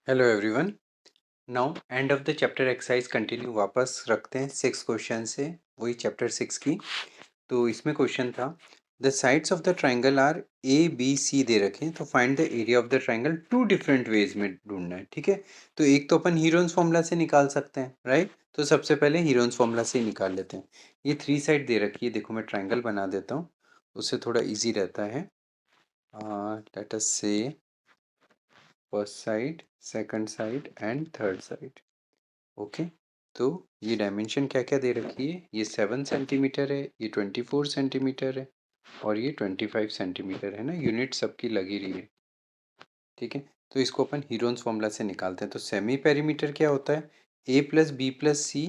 Hello everyone. Now end of the chapter exercise continue वापस रखते हैं 6 क्वेश्चन से, वही चैप्टर 6 की। तो इसमें क्वेश्चन था the sides of the triangle are A B C दे रखे हैं, तो find the area of the triangle two different ways में ढूंढना है। ठीक है, तो एक तो अपन हीरोन्स फॉर्मूला से निकाल सकते हैं, राइट। तो सबसे पहले हीरोन्स फॉर्मूला से ही निकाल लेते हैं। ये 3 साइड दे रखी है, देखो मैं ट्राइंगल बना देता हूँ, उससे थोड़ा ईजी रहता है। लेट अस से first side, second side and third side. Okay, तो ये डायमेंशन क्या क्या दे रखी है, ये 7 सेंटीमीटर है, ये 24 सेंटीमीटर है और ये 25 सेंटीमीटर है ना, यूनिट सबकी लगी रही है। ठीक है, तो इसको अपन हीरोन्स फॉर्मूला से निकालते हैं। तो सेमी पेरीमीटर क्या होता है, A plus B plus C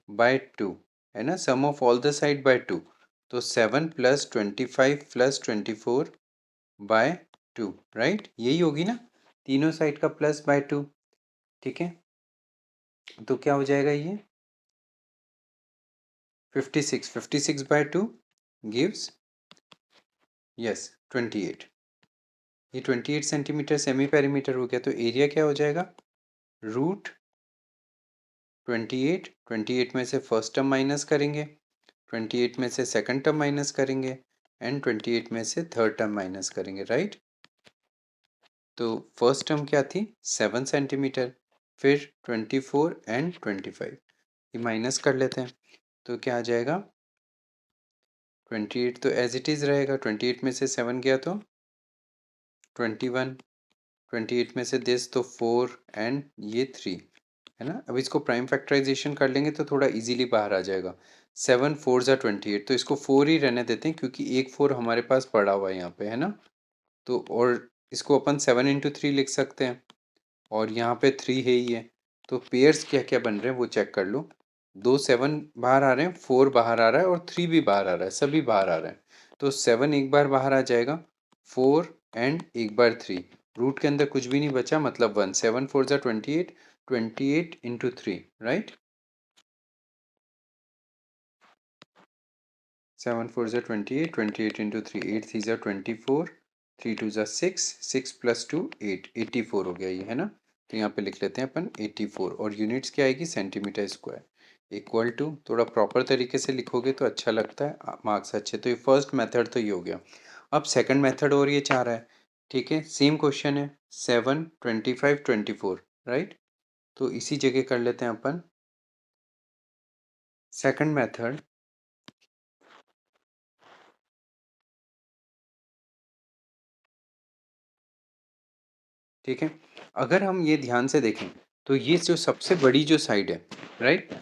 by 2, है ना, sum of all the side by 2। तो 7 प्लस 25 प्लस 24 बाय 2, राइट, यही होगी ना, तीनों साइड का प्लस बाय 2। ठीक है, तो क्या हो जाएगा ये 56 बाय 2 गिव्स यस 28। ये 28 सेंटीमीटर सेमी पेरीमीटर हो गया। तो एरिया क्या हो जाएगा, रूट 28 में से फर्स्ट टर्म माइनस करेंगे, 28 में से सेकंड टर्म माइनस करेंगे एंड 28 में से थर्ड टर्म माइनस करेंगे, राइट। तो फर्स्ट टर्म क्या थी 7 सेंटीमीटर, फिर 24 एंड 25, ये माइनस कर लेते हैं। तो क्या आ जाएगा 28 तो एज इट इज़ रहेगा, 28 में से 7 गया तो 21, 28 में से दिस तो 4 एंड ये 3, है ना। अब इसको प्राइम फैक्टराइजेशन कर लेंगे तो थोड़ा इजीली बाहर आ जाएगा। 7 4 ज़ा 28, तो इसको 4 ही रहने देते हैं क्योंकि एक 4 हमारे पास पड़ा हुआ है यहाँ पे, है ना। तो और इसको अपन 7 × 3 लिख सकते हैं और यहाँ पे 3 है ही है। तो पेयर्स क्या क्या बन रहे हैं वो चेक कर लो। 2 7 बाहर आ रहे हैं, 4 बाहर आ रहा है और 3 भी बाहर आ रहा है, सभी बाहर आ रहे हैं। तो 7 एक बार बाहर आ जाएगा, 4 एंड एक बार 3, रूट के अंदर कुछ भी नहीं बचा, मतलब 1। 7 4 ज़ा 28, 28 × 3, राइट। 7 4 ज़ा 28, 28 × 3, 8 3 ज़ा 24, 3 2 ज़ा 6, 6 + 2 8, 84 हो गया ये, है ना। तो यहाँ पे लिख लेते हैं अपन 84 और यूनिट्स क्या आएगी सेंटीमीटर स्क्वायर इक्वल टू, थोड़ा प्रॉपर तरीके से लिखोगे तो अच्छा लगता है, मार्क्स अच्छे। तो ये फर्स्ट मेथड तो ये हो गया। अब सेकंड मेथड और ये चाह रहा है, ठीक है, सेम क्वेश्चन है, 7 25 24, राइट। तो इसी जगह कर लेते हैं अपन सेकंड मेथड। ठीक है, अगर हम ये ध्यान से देखें तो ये जो सबसे बड़ी जो साइड है, राइट,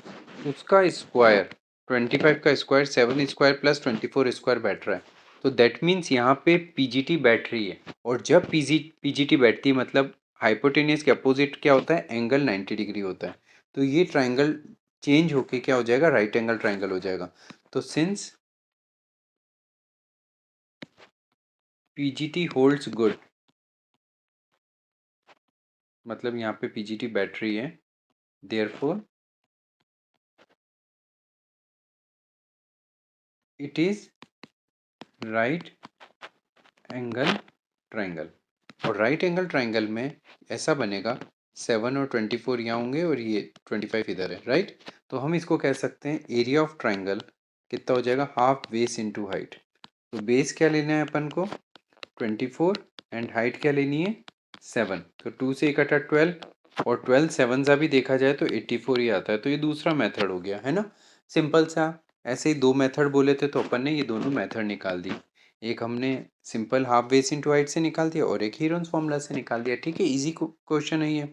उसका स्क्वायर 25 का स्क्वायर 7 स्क्वायर प्लस 24 स्क्वायर बैठ रहा है। तो दैट मीन्स यहाँ पे पीजीटी बैठ रही है, और जब पीजीटी बैठती है मतलब हाइपोटेनियस के अपोजिट क्या होता है, एंगल 90 डिग्री होता है। तो ये ट्राइंगल चेंज होके क्या हो जाएगा, राइट एंगल ट्राइंगल हो जाएगा। तो सिंस पीजीटी होल्ड्स गुड, मतलब यहाँ पे पीजीटी बैठ रही है, therefore it is right angle triangle. और राइट एंगल ट्राइंगल में ऐसा बनेगा, 7 और 24 यहाँ होंगे और ये 25 इधर है, राइट। तो हम इसको कह सकते हैं एरिया ऑफ ट्राइंगल कितना हो जाएगा, हाफ बेस इंटू हाइट। तो बेस क्या लेना है अपन को 24 एंड हाइट क्या लेनी है 7। तो 2 से इकट्ठा 12 और 12 7 सा भी देखा जाए तो 84 ही आता है। तो ये दूसरा मेथड हो गया, है ना, सिंपल सा। ऐसे ही 2 मेथड बोले थे तो अपन ने ये दोनों मेथड निकाल दी। एक हमने simple half base into height से निकाल दिया और एक हीरोन्स फॉर्मूला से निकाल दिया। ठीक है, इजी क्वेश्चन है ये।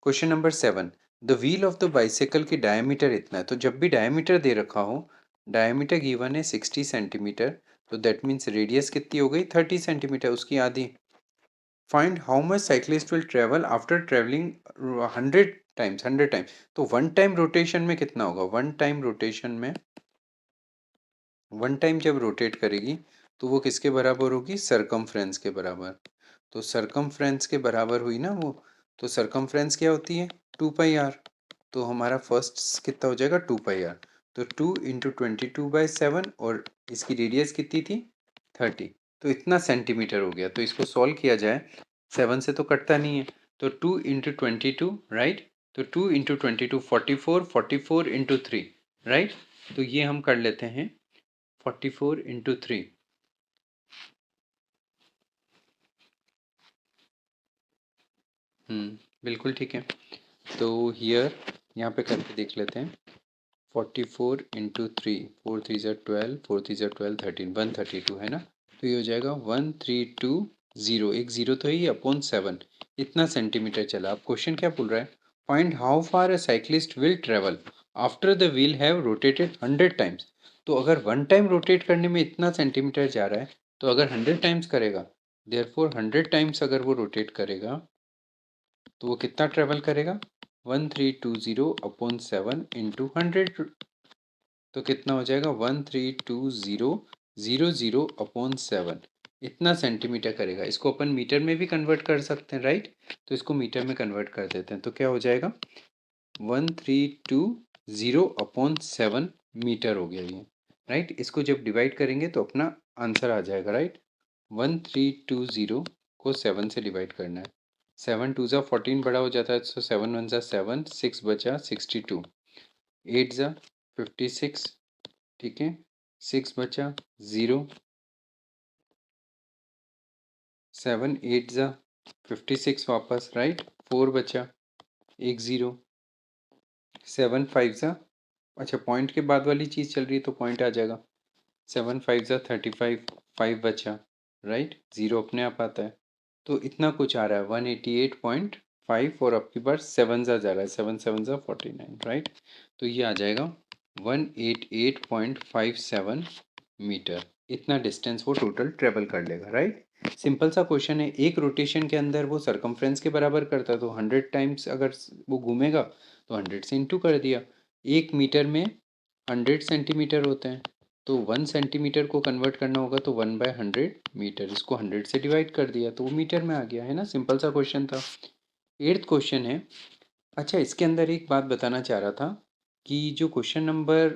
Question number 7, the wheel of the bicycle की डायमीटर इतना है। तो जब भी डायमीटर दे रखा हो, डायमीटर गिवन है 60 सेंटीमीटर, तो दैट मीन्स रेडियस कितनी हो गई 30 सेंटीमीटर, उसकी आधी। Find how much cyclist will travel after travelling 100 times, 100 times. तो वन टाइम रोटेशन में कितना होगा, वन टाइम रोटेशन में, वन टाइम जब रोटेट करेगी तो वो किसके बराबर होगी, सरकमफ्रेंस के बराबर। तो सरकमफ्रेंस के बराबर हुई ना वो, तो सरकमफ्रेंस क्या होती है 2πr। तो हमारा फर्स्ट कितना हो जाएगा 2πr। तो 2 × 22/7 और इसकी रेडियस कितनी थी 30, तो इतना सेंटीमीटर हो गया। तो इसको सॉल्व किया जाए, 7 से तो कटता नहीं है, तो 2 इंटू 22, राइट। तो 2 इंटू 22 44, 44 इंटू 3, राइट। तो ये हम कर लेते हैं 44 इंटू 3। बिल्कुल ठीक है। तो हियर यहाँ पे करके देख लेते हैं 44 इंटू 3, 4 3 ज़ा 12, 4 3 ज़ा 12, 13, 132 है ना। तो ये हो जाएगा 1320, एक जीरो तो है ये, अपॉन 7। इतना सेंटीमीटर चला। अब क्वेश्चन क्या बोल रहा है, find how far a cyclist will travel after the wheel have rotated 100 times. तो अगर 1 टाइम रोटेट करने में इतना सेंटीमीटर जा रहा है, तो अगर 100 टाइम्स करेगा, देयरफॉर 100 टाइम्स अगर वो रोटेट करेगा तो वो कितना ट्रेवल करेगा, 1320 अपॉन 7 इंटू 100। तो कितना हो जाएगा 132000 अपॉन 7, इतना सेंटीमीटर करेगा। इसको अपन मीटर में भी कन्वर्ट कर सकते हैं, राइट। तो इसको मीटर में कन्वर्ट कर देते हैं, तो क्या हो जाएगा 1320 अपॉन 7 मीटर हो गया ये, राइट। इसको जब डिवाइड करेंगे तो अपना आंसर आ जाएगा, राइट। 1320 को 7 से डिवाइड करना है। 7 2 ज़ा 14 बड़ा हो जाता है, तो 7 1 ज़ा 7, 6 बचा 62, 8 ज़ा 56, ठीक है। 6 बचा 0, 7 8 ज़ा 56 वापस, राइट। 4 बचा, एक ज़ीरो, 7 5 ज़ा, अच्छा पॉइंट के बाद वाली चीज़ चल रही है तो पॉइंट आ जाएगा। 7 5 ज़ा 35, 5 बचा, राइट। ज़ीरो अपने आप आता है। तो इतना कुछ आ रहा है 188.5, और आपके पास 7 जा रहा है, 7 7 ज़ा 49, राइट। तो ये आ जाएगा 188.57 मीटर। इतना डिस्टेंस वो टोटल ट्रेवल कर लेगा, राइट। सिंपल सा क्वेश्चन है। एक रोटेशन के अंदर वो सरकमफ्रेंस के बराबर करता है, तो 100 टाइम्स अगर वो घूमेगा तो 100 से इंटू कर दिया। 1 मीटर में 100 सेंटीमीटर होते हैं, तो 1 सेंटीमीटर को कन्वर्ट करना होगा तो 1/100 मीटर, इसको 100 से डिवाइड कर दिया तो वो मीटर में आ गया, है ना। सिंपल सा क्वेश्चन था। 8th क्वेश्चन है। अच्छा, इसके अंदर एक बात बताना चाह रहा था कि जो क्वेश्चन नंबर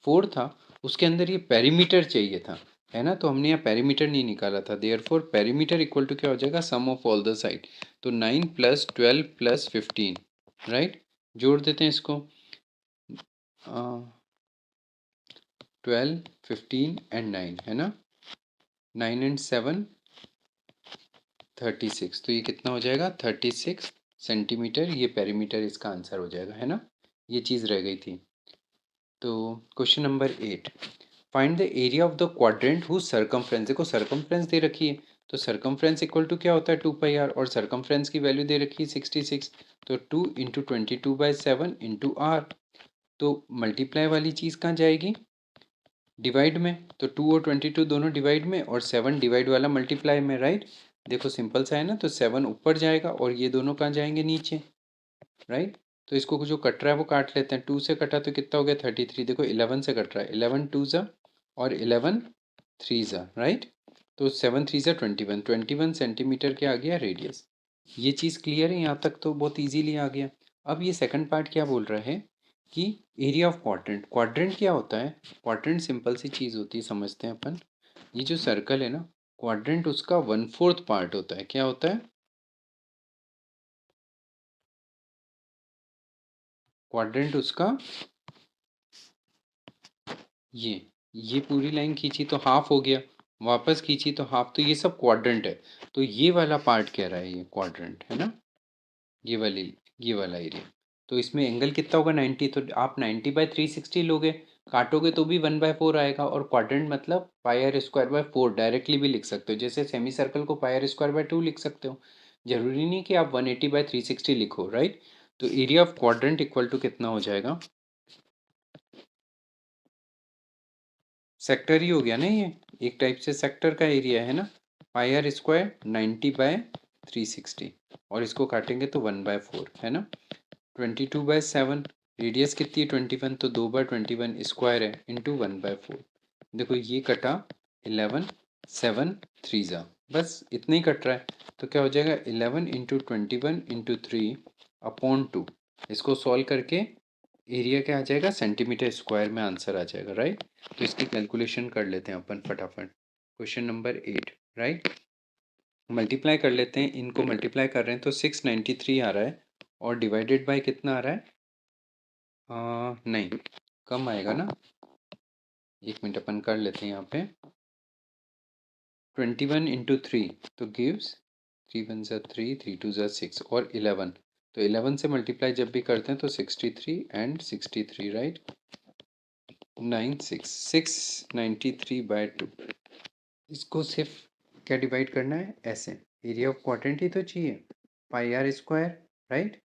4 था, उसके अंदर ये पेरीमीटर चाहिए था, है ना। तो हमने यहाँ पेरीमीटर नहीं निकाला था, देयरफॉर पेरीमीटर इक्वल टू क्या हो जाएगा, सम ऑफ ऑल द साइड। तो 9 + 12 + 15, राइट। जोड़ देते हैं इसको, 12 15 एंड 9, है ना। 9 एंड 7 36, तो ये कितना हो जाएगा 36 सेंटीमीटर। ये पेरीमीटर इसका आंसर हो जाएगा, है ना। ये चीज़ रह गई थी। तो question number 8, find the area of the quadrant whose circumference. देखो सरकमफ्रेंस दे रखी है, तो सरकमफ्रेंस इक्वल टू क्या होता है 2πr, और सरकमफ्रेंस की वैल्यू दे रखी है 66। तो 2 इंटू 22/7 इंटू आर। तो मल्टीप्लाई वाली चीज़ कहाँ जाएगी, डिवाइड में। तो 2 और 22 दोनों डिवाइड में, और 7 डिवाइड वाला मल्टीप्लाई में, राइट। देखो सिंपल सा है ना। तो 7 ऊपर जाएगा और ये दोनों कहाँ जाएंगे, नीचे, राइट। तो इसको जो कट रहा है वो काट लेते हैं। 2 से कटा तो कितना हो गया 33। देखो 11 से कट रहा है, 11 2 ज़ा और 11 3 ज़ा, राइट। तो 7 3 ज़ा 21, 21 सेंटीमीटर क्या आ गया, रेडियस। ये चीज़ क्लियर है, यहाँ तक तो बहुत इजीली आ गया। अब ये सेकंड पार्ट क्या बोल रहा है कि एरिया ऑफ क्वाड्रेंट। क्वाड्रेंट क्या होता है, क्वाड्रेंट सिंपल सी चीज़ होती है, समझते हैं अपन। ये जो सर्कल है ना, क्वाड्रेंट उसका 1/4 पार्ट होता है। क्या होता है, क्वाड्रेंट उसका, ये पूरी लाइन खींची तो हाफ हो गया, वापस खींची तो हाफ, तो ये सब क्वाड्रेंट है। तो ये वाला पार्ट कह रहा है ये क्वाड्रेंट, है ना। ये वाली, ये वाला एरिया। तो इसमें एंगल कितना होगा 90, तो आप 90/360 लोगे, काटोगे तो भी 1/4 आएगा। और क्वाड्रेंट मतलब πr² / 4 डायरेक्टली भी लिख सकते हो, जैसे सेमी सर्कल को πr² / 2 लिख सकते हो। जरूरी नहीं कि आप 180/360 लिखो, राइट। तो area of quadrant equal to कितना हो जाएगा, सेक्टर ही हो गया ना ये, एक टाइप से सेक्टर का एरिया है ना। πr² 90/360, और इसको काटेंगे तो 1/4, है ना। 22/7, रेडियस कितनी है 21, तो 2/21 स्क्वायर है, इंटू 1/4। देखो ये कटा 11 7 3 ज़ा, बस इतना ही कट रहा है। तो क्या हो जाएगा 11 इंटू 21 इंटू 3 अपॉन 2। इसको सॉल्व करके एरिया क्या आ जाएगा, सेंटीमीटर स्क्वायर में आंसर आ जाएगा, राइट। तो इसकी कैलकुलेशन कर लेते हैं अपन फटाफट। Question number 8, right. मल्टीप्लाई कर लेते हैं, इनको मल्टीप्लाई कर रहे हैं तो 693 आ रहा है और डिवाइडेड बाय कितना आ रहा है? नहीं, कम आएगा ना। एक मिनट अपन कर लेते हैं यहाँ पे। 21 इंटू थ्री तो गिव्स 3 1 3 3 2 6 और 11, तो 11 से मल्टीप्लाई जब भी करते हैं तो 63 एंड 63 राइट, 693/2। इसको सिर्फ क्या डिवाइड करना है? ऐसे एरिया ऑफ क्वाड्रेंट ही तो चाहिए, पाई आर स्क्वायर राइट।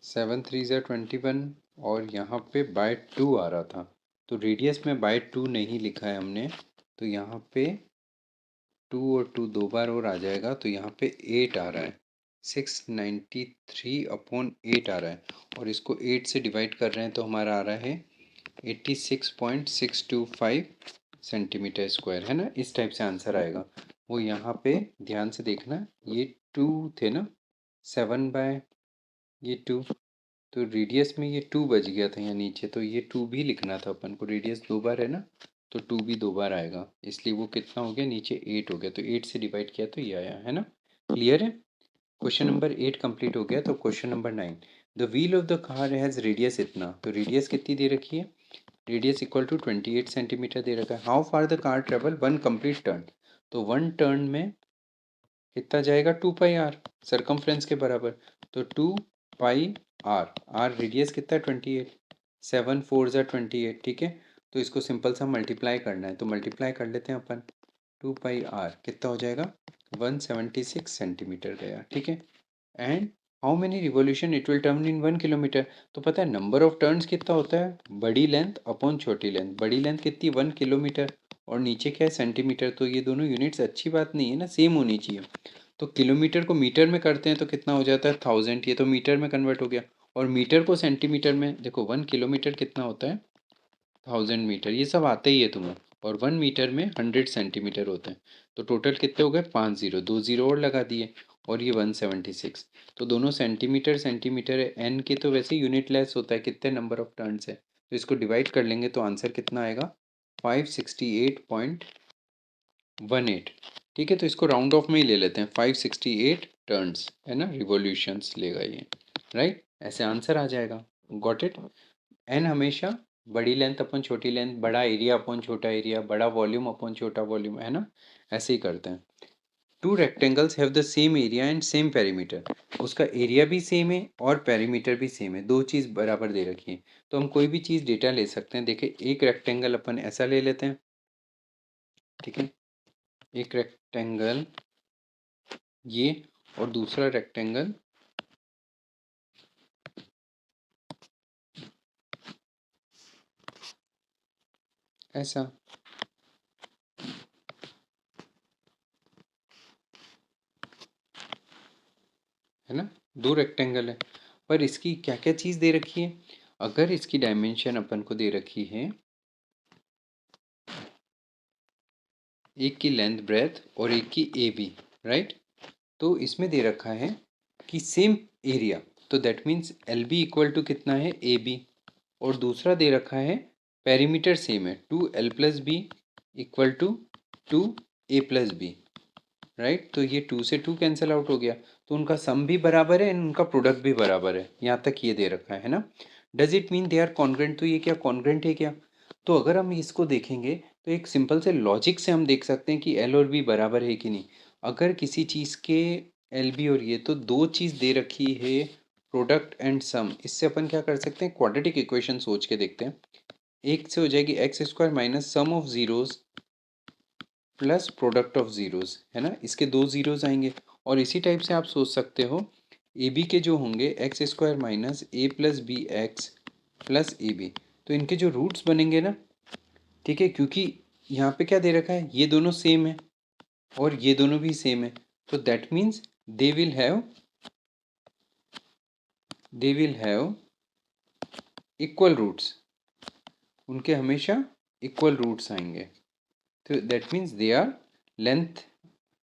7 3 21 और यहाँ पे बाय 2 आ रहा था, तो रेडियस में बाय 2 नहीं लिखा है हमने, तो यहाँ पे 2 और 2 दो बार और आ जाएगा, तो यहाँ पे 8 आ रहा है। 693/8 आ रहा है और इसको 8 से डिवाइड कर रहे हैं तो हमारा आ रहा है 86.625 सेंटीमीटर स्क्वायर, है ना। इस टाइप से आंसर आएगा। वो यहाँ पे ध्यान से देखना, ये 2 थे ना, 7 बाय ये 2, तो रेडियस में ये 2 बच गया था यहाँ नीचे, तो ये 2 भी लिखना था अपन को। रेडियस दो बार है ना, तो 2 भी दो बार आएगा, इसलिए वो कितना हो गया नीचे 8 हो गया, तो 8 से डिवाइड किया तो ये आया, है ना। क्लियर है। क्वेश्चन नंबर 8 कंप्लीट हो गया। तो question number 9, the wheel of the car has radius इतना, तो रेडियस कितनी दे रखी है? रेडियस इक्वल टू 28 सेंटीमीटर दे रखा है। How far the car travel one complete turn, तो वन टर्न में कितना जाएगा? 2 पाई आर, सरकमफ्रेंस के बराबर, तो 2 पाई आर, आर रेडियस कितना है? 28, 7 4 ज़ा 28, ठीक है। तो इसको सिंपल सा मल्टीप्लाई करना है, तो मल्टीप्लाई कर लेते हैं अपन। 2 पाई आर कितना हो जाएगा? 176 सेंटीमीटर गया, ठीक है। And how many revolution it will turn in 1 kilometre, तो पता है नंबर ऑफ टर्न्स कितना होता है? बड़ी लेंथ अपॉन छोटी लेंथ, बड़ी लेंथ कितनी? 1 किलोमीटर, और नीचे क्या है? सेंटीमीटर, तो ये दोनों यूनिट्स अच्छी बात नहीं है ना, सेम होनी चाहिए। तो किलोमीटर को मीटर में करते हैं तो कितना हो जाता है? 1000, ये तो मीटर में कन्वर्ट हो गया। और मीटर को सेंटीमीटर में, देखो 1 किलोमीटर कितना होता है? 1000 मीटर, ये सब आते ही है तुम्हें। और 1 मीटर में 100 सेंटीमीटर होते हैं, तो टोटल कितने हो गए? 5 जीरो, 2 जीरो और लगा दिए, और ये 176, तो दोनों सेंटीमीटर सेंटीमीटर है। एन के तो वैसे यूनिट लेस होता है, कितने नंबर ऑफ टर्न्स है, तो इसको डिवाइड कर लेंगे तो आंसर कितना आएगा? 568.18, ठीक है। तो इसको राउंड ऑफ में ही ले लेते हैं, 568 टर्न्स, है ना, रिवॉल्यूशंस लेगा ये, राइट। ऐसे आंसर आ जाएगा। Got it. एन हमेशा बड़ी लेंथ अपन छोटी लेंथ, बड़ा एरिया अपन छोटा एरिया, बड़ा वॉल्यूम अपन छोटा वॉल्यूम, है ना, ऐसे ही करते हैं। To rectangles have the same area and same perimeter, उसका एरिया भी सेम है और पेरीमीटर भी सेम है, दो चीज़ बराबर दे रखी है। तो हम कोई भी चीज़ डेटा ले सकते हैं। देखिए एक रेक्टेंगल अपन ऐसा ले लेते हैं, ठीक है, एक रेक्टेंगल ये, और दूसरा रेक्टेंगल ऐसा, है ना। दो रेक्टेंगल है, पर इसकी क्या क्या चीज़ दे रखी है? अगर इसकी डायमेंशन अपन को दे रखी है, एक की लेंथ ब्रेथ और एक की ए बी, राइट। तो इसमें दे रखा है कि सेम एरिया, तो that means L B equal to कितना है? A B. और दूसरा दे रखा है पेरीमीटर सेम है, 2l+b equal to 2a+b, right. तो ये 2 से 2 कैंसिल आउट हो गया, तो उनका सम भी बराबर है एंड उनका प्रोडक्ट भी बराबर है। यहाँ तक ये दे रखा है ना। Does it mean they are congruent, तो ये क्या कॉन्ग्रेंट है क्या? तो अगर हम इसको देखेंगे तो एक सिंपल से लॉजिक से हम देख सकते हैं कि एल और बी बराबर है कि नहीं। अगर किसी चीज़ के एल बी और ये, तो दो चीज़ दे रखी है, प्रोडक्ट एंड सम, इससे अपन क्या कर सकते हैं? क्वाड्रेटिक इक्वेशन सोच के देखते हैं। एक से हो जाएगी x square minus sum of zeros plus product of zeros, है ना, इसके दो ज़ीरोज़ आएंगे। और इसी टाइप से आप सोच सकते हो ए बी के जो होंगे, X square minus a+b(x) plus A B, तो इनके जो रूट्स बनेंगे ना, ठीक है, क्योंकि यहाँ पे क्या दे रखा है? ये दोनों सेम है और ये दोनों भी सेम है, तो that means they will have equal roots, उनके हमेशा इक्वल रूट्स आएंगे, तो that means they are length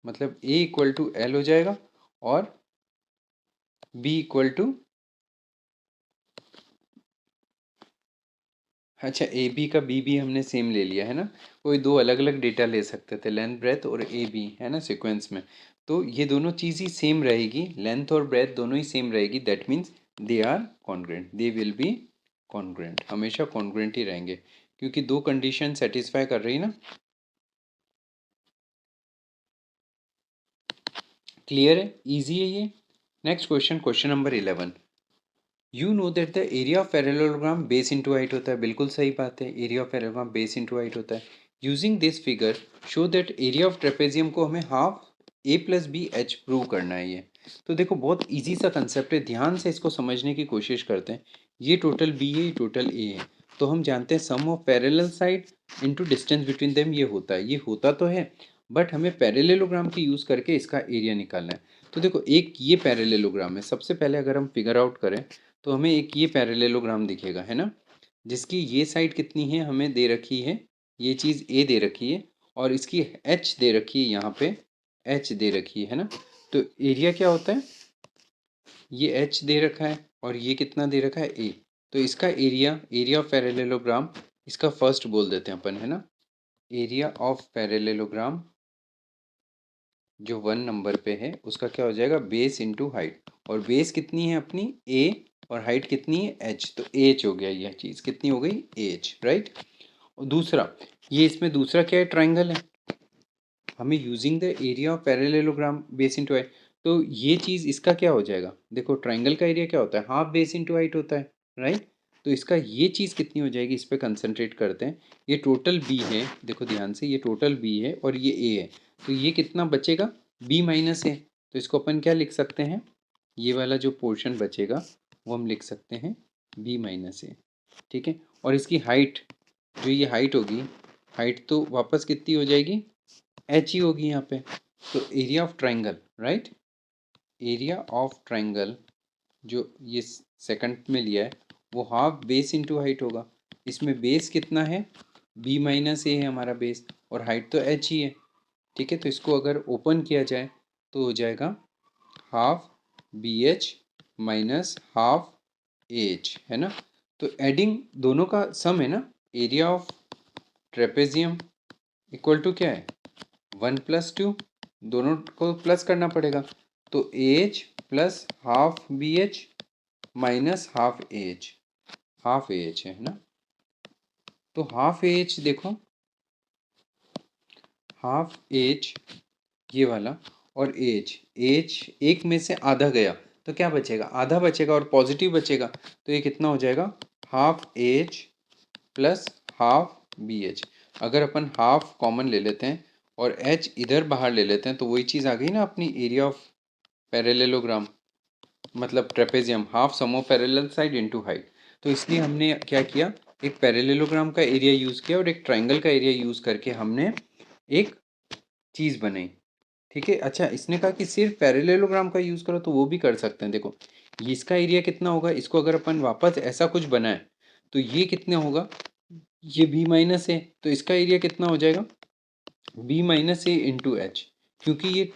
मतलब A इक्वल टू L हो जाएगा और B इक्वल टू, अच्छा ए बी का बी भी हमने सेम ले लिया है ना, कोई दो अलग अलग डेटा ले सकते थे, लेंथ ब्रेथ और ए बी है ना सीक्वेंस में, तो ये दोनों चीज़ ही सेम रहेगी, लेंथ और ब्रेथ दोनों ही सेम रहेगी, that means they are congruent, they will be congruent, हमेशा कॉन्ग्रुएंट ही रहेंगे क्योंकि दो कंडीशन सेटिस्फाई कर रही ना। क्लियर है, इजी है ये। Next question, question number 11, you know that the area of parallelogram base into height होता है, बिल्कुल सही बात है, area of parallelogram base into height होता है। Using this figure show that area of trapezium को हमें हाफ ए प्लस बी एच प्रूव करना है ये। तो देखो बहुत इजी सा कंसेप्ट है, ध्यान से इसको समझने की कोशिश करते हैं। ये टोटल बी है, ये टोटल ए है, तो हम जानते हैं sum of parallel side into distance between them ये होता है, ये होता तो है, बट हमें पैरेललोग्राम की यूज़ करके इसका एरिया निकालना है। तो देखो एक ये पैरेललोग्राम है, सबसे पहले अगर हम फिगर आउट करें तो हमें एक ये पैरेललोग्राम दिखेगा है ना, जिसकी ये साइड कितनी है हमें दे रखी है, ये चीज़ ए दे रखी है और इसकी एच दे रखी है, यहाँ पे एच दे रखी है ना। तो एरिया क्या होता है, ये एच दे रखा है और ये कितना दे रखा है ए, तो इसका एरिया, एरिया ऑफ पैरेललोग्राम, इसका फर्स्ट बोल देते हैं अपन है ना, एरिया ऑफ पैरेललोग्राम जो 1 नंबर पे है उसका क्या हो जाएगा, बेस इंटू हाइट, और बेस कितनी है अपनी ए और हाइट कितनी है एच, तो एच हो गया, यह चीज़ कितनी हो गई एच, राइट। और दूसरा, ये इसमें दूसरा क्या है, ट्राइंगल है, हमें using the area of parallelogram base into height, तो ये चीज़ इसका क्या हो जाएगा, देखो ट्राइंगल का एरिया क्या होता है, हाफ बेस इंटू हाइट होता है, राइट। तो इसका ये चीज़ कितनी हो जाएगी, इस पर कंसंट्रेट करते हैं, ये टोटल बी है, देखो ध्यान से, ये टोटल बी है और ये ए है, तो ये कितना बचेगा, बी माइनस ए, तो इसको अपन क्या लिख सकते हैं, ये वाला जो पोर्शन बचेगा वो हम लिख सकते हैं बी माइनस ए, ठीक है। और इसकी हाइट, जो ये हाइट होगी, हाइट तो वापस कितनी हो जाएगी, एच ही होगी यहाँ पे, तो area of triangle, right, area of triangle जो ये सेकंड में लिया है वो हाफ बेस इंटू हाइट होगा, इसमें बेस कितना है, बी माइनस ए है हमारा बेस और हाइट तो एच ही है, ठीक है। तो इसको अगर ओपन किया जाए तो हो जाएगा half B H minus half A H है ना, तो एडिंग दोनों का सम है ना, area of trapezium equal to क्या है 1+2, दोनों को प्लस करना पड़ेगा, तो A H plus half B H minus half A H, half A H है ना, तो हाफ ए एच देखो, हाफ ए एच ये वाला, और ए एच एक में से आधा गया तो क्या बचेगा, आधा बचेगा और पॉजिटिव बचेगा, तो ये कितना हो जाएगा, half A H plus half B H. अगर अपन हाफ कॉमन ले लेते हैं और एच इधर बाहर ले लेते हैं तो वही चीज़ आ गई ना अपनी एरिया ऑफ पैरेललोग्राम, मतलब trapezium, half sum of parallel side into height. तो इसलिए हमने क्या किया, एक पैरेललोग्राम का एरिया यूज़ किया और एक ट्राइंगल का एरिया यूज़ करके हमने एक चीज़ बनाई, ठीक है। अच्छा इसने कहा कि सिर्फ पैरेललोग्राम का यूज़ करो, तो वो भी कर सकते हैं, देखो ये इसका एरिया कितना होगा, इसको अगर अपन वापस ऐसा कुछ बनाए तो ये कितना होगा, ये बी माइनस है, तो इसका एरिया कितना हो जाएगा, बी माइनस ए इंटू एच, क्योंकि ये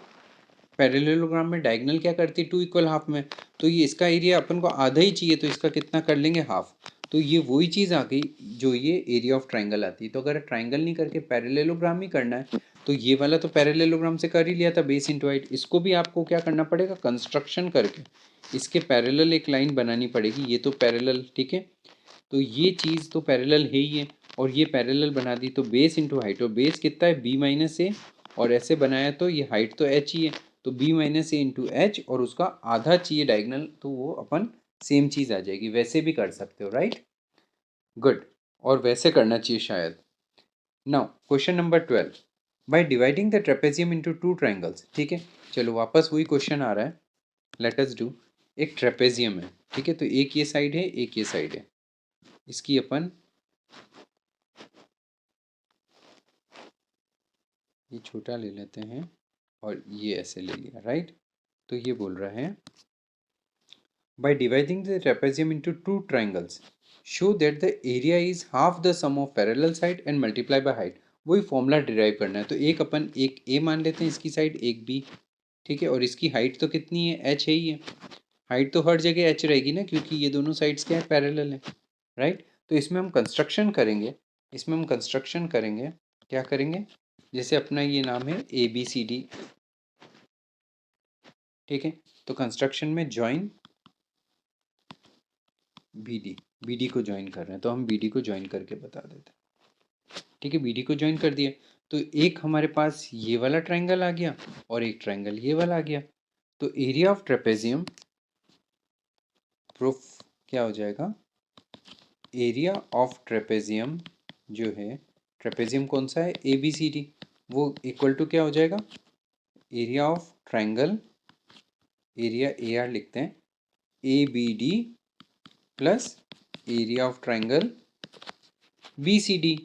पैरेललोग्राम में डायगोनल क्या करती है, 2 = 1/2 में, तो ये इसका एरिया अपन को आधा ही चाहिए, तो इसका कितना कर लेंगे, हाफ, तो ये वही चीज़ आ गई जो ये एरिया ऑफ ट्राइंगल आती है। तो अगर ट्राइंगल नहीं करके पैरेललोग्राम ही करना है तो ये वाला तो पैरेललोग्राम से कर ही लिया था बेस इंटू हाइट, इसको भी आपको क्या करना पड़ेगा, कंस्ट्रक्शन करके इसके पैरेलल एक लाइन बनानी पड़ेगी, ये तो पैरेलल, ठीक है, तो ये चीज़ तो पैरेलल है ही है और ये पैरेलल बना दी, तो बेस इंटू हाइट, और बेस कितना है बी माइनस ए, और ऐसे बनाया तो ये हाइट तो एच ही है, तो बी माइनस ए इंटू एच, और उसका आधा चाहिए डायगनल, तो वो अपन सेम चीज़ आ जाएगी, वैसे भी कर सकते हो, राइट, गुड, और वैसे करना चाहिए शायद। Now question number 12, bye dividing the trapezium into 2 triangles, ठीक है, चलो वापस वही क्वेश्चन आ रहा है, लेट अस डू, एक ट्रेपेजियम है, ठीक है, तो एक ये साइड है एक ये साइड है, इसकी अपन ये छोटा ले लेते हैं और ये ऐसे ले लिया, राइट। तो ये बोल रहा है by dividing the trapezium into 2 triangles show that the area is half the sum of parallel side and multiply by height, वही फॉर्मूला डिराइव करना है। तो एक अपन एक ए मान लेते हैं इसकी साइड, एक बी, ठीक है। और इसकी हाइट तो कितनी है, एच है ही है। हाइट तो हर जगह एच रहेगी ना, क्योंकि ये दोनों साइड्स क्या है, पैरेलल है, राइट। तो इसमें हम कंस्ट्रक्शन करेंगे, क्या करेंगे, जैसे अपना ये नाम है ए बी सी डी, ठीक है। तो कंस्ट्रक्शन में join B D, B D को ज्वाइन कर रहे हैं, तो हम बी डी को ज्वाइन करके बता देते हैं, ठीक है। बी डी को ज्वाइन कर दिया, तो एक हमारे पास ये वाला ट्रायंगल आ गया और एक ट्रायंगल ये वाला आ गया। तो एरिया ऑफ ट्रेपेजियम, प्रूफ क्या हो जाएगा, एरिया ऑफ ट्रेपेजियम जो है, ट्रेपेजियम कौन सा है, ए बी सी डी, वो इक्वल टू क्या हो जाएगा, area of triangle, area A R लिखते हैं, A B D plus area of triangle B C D.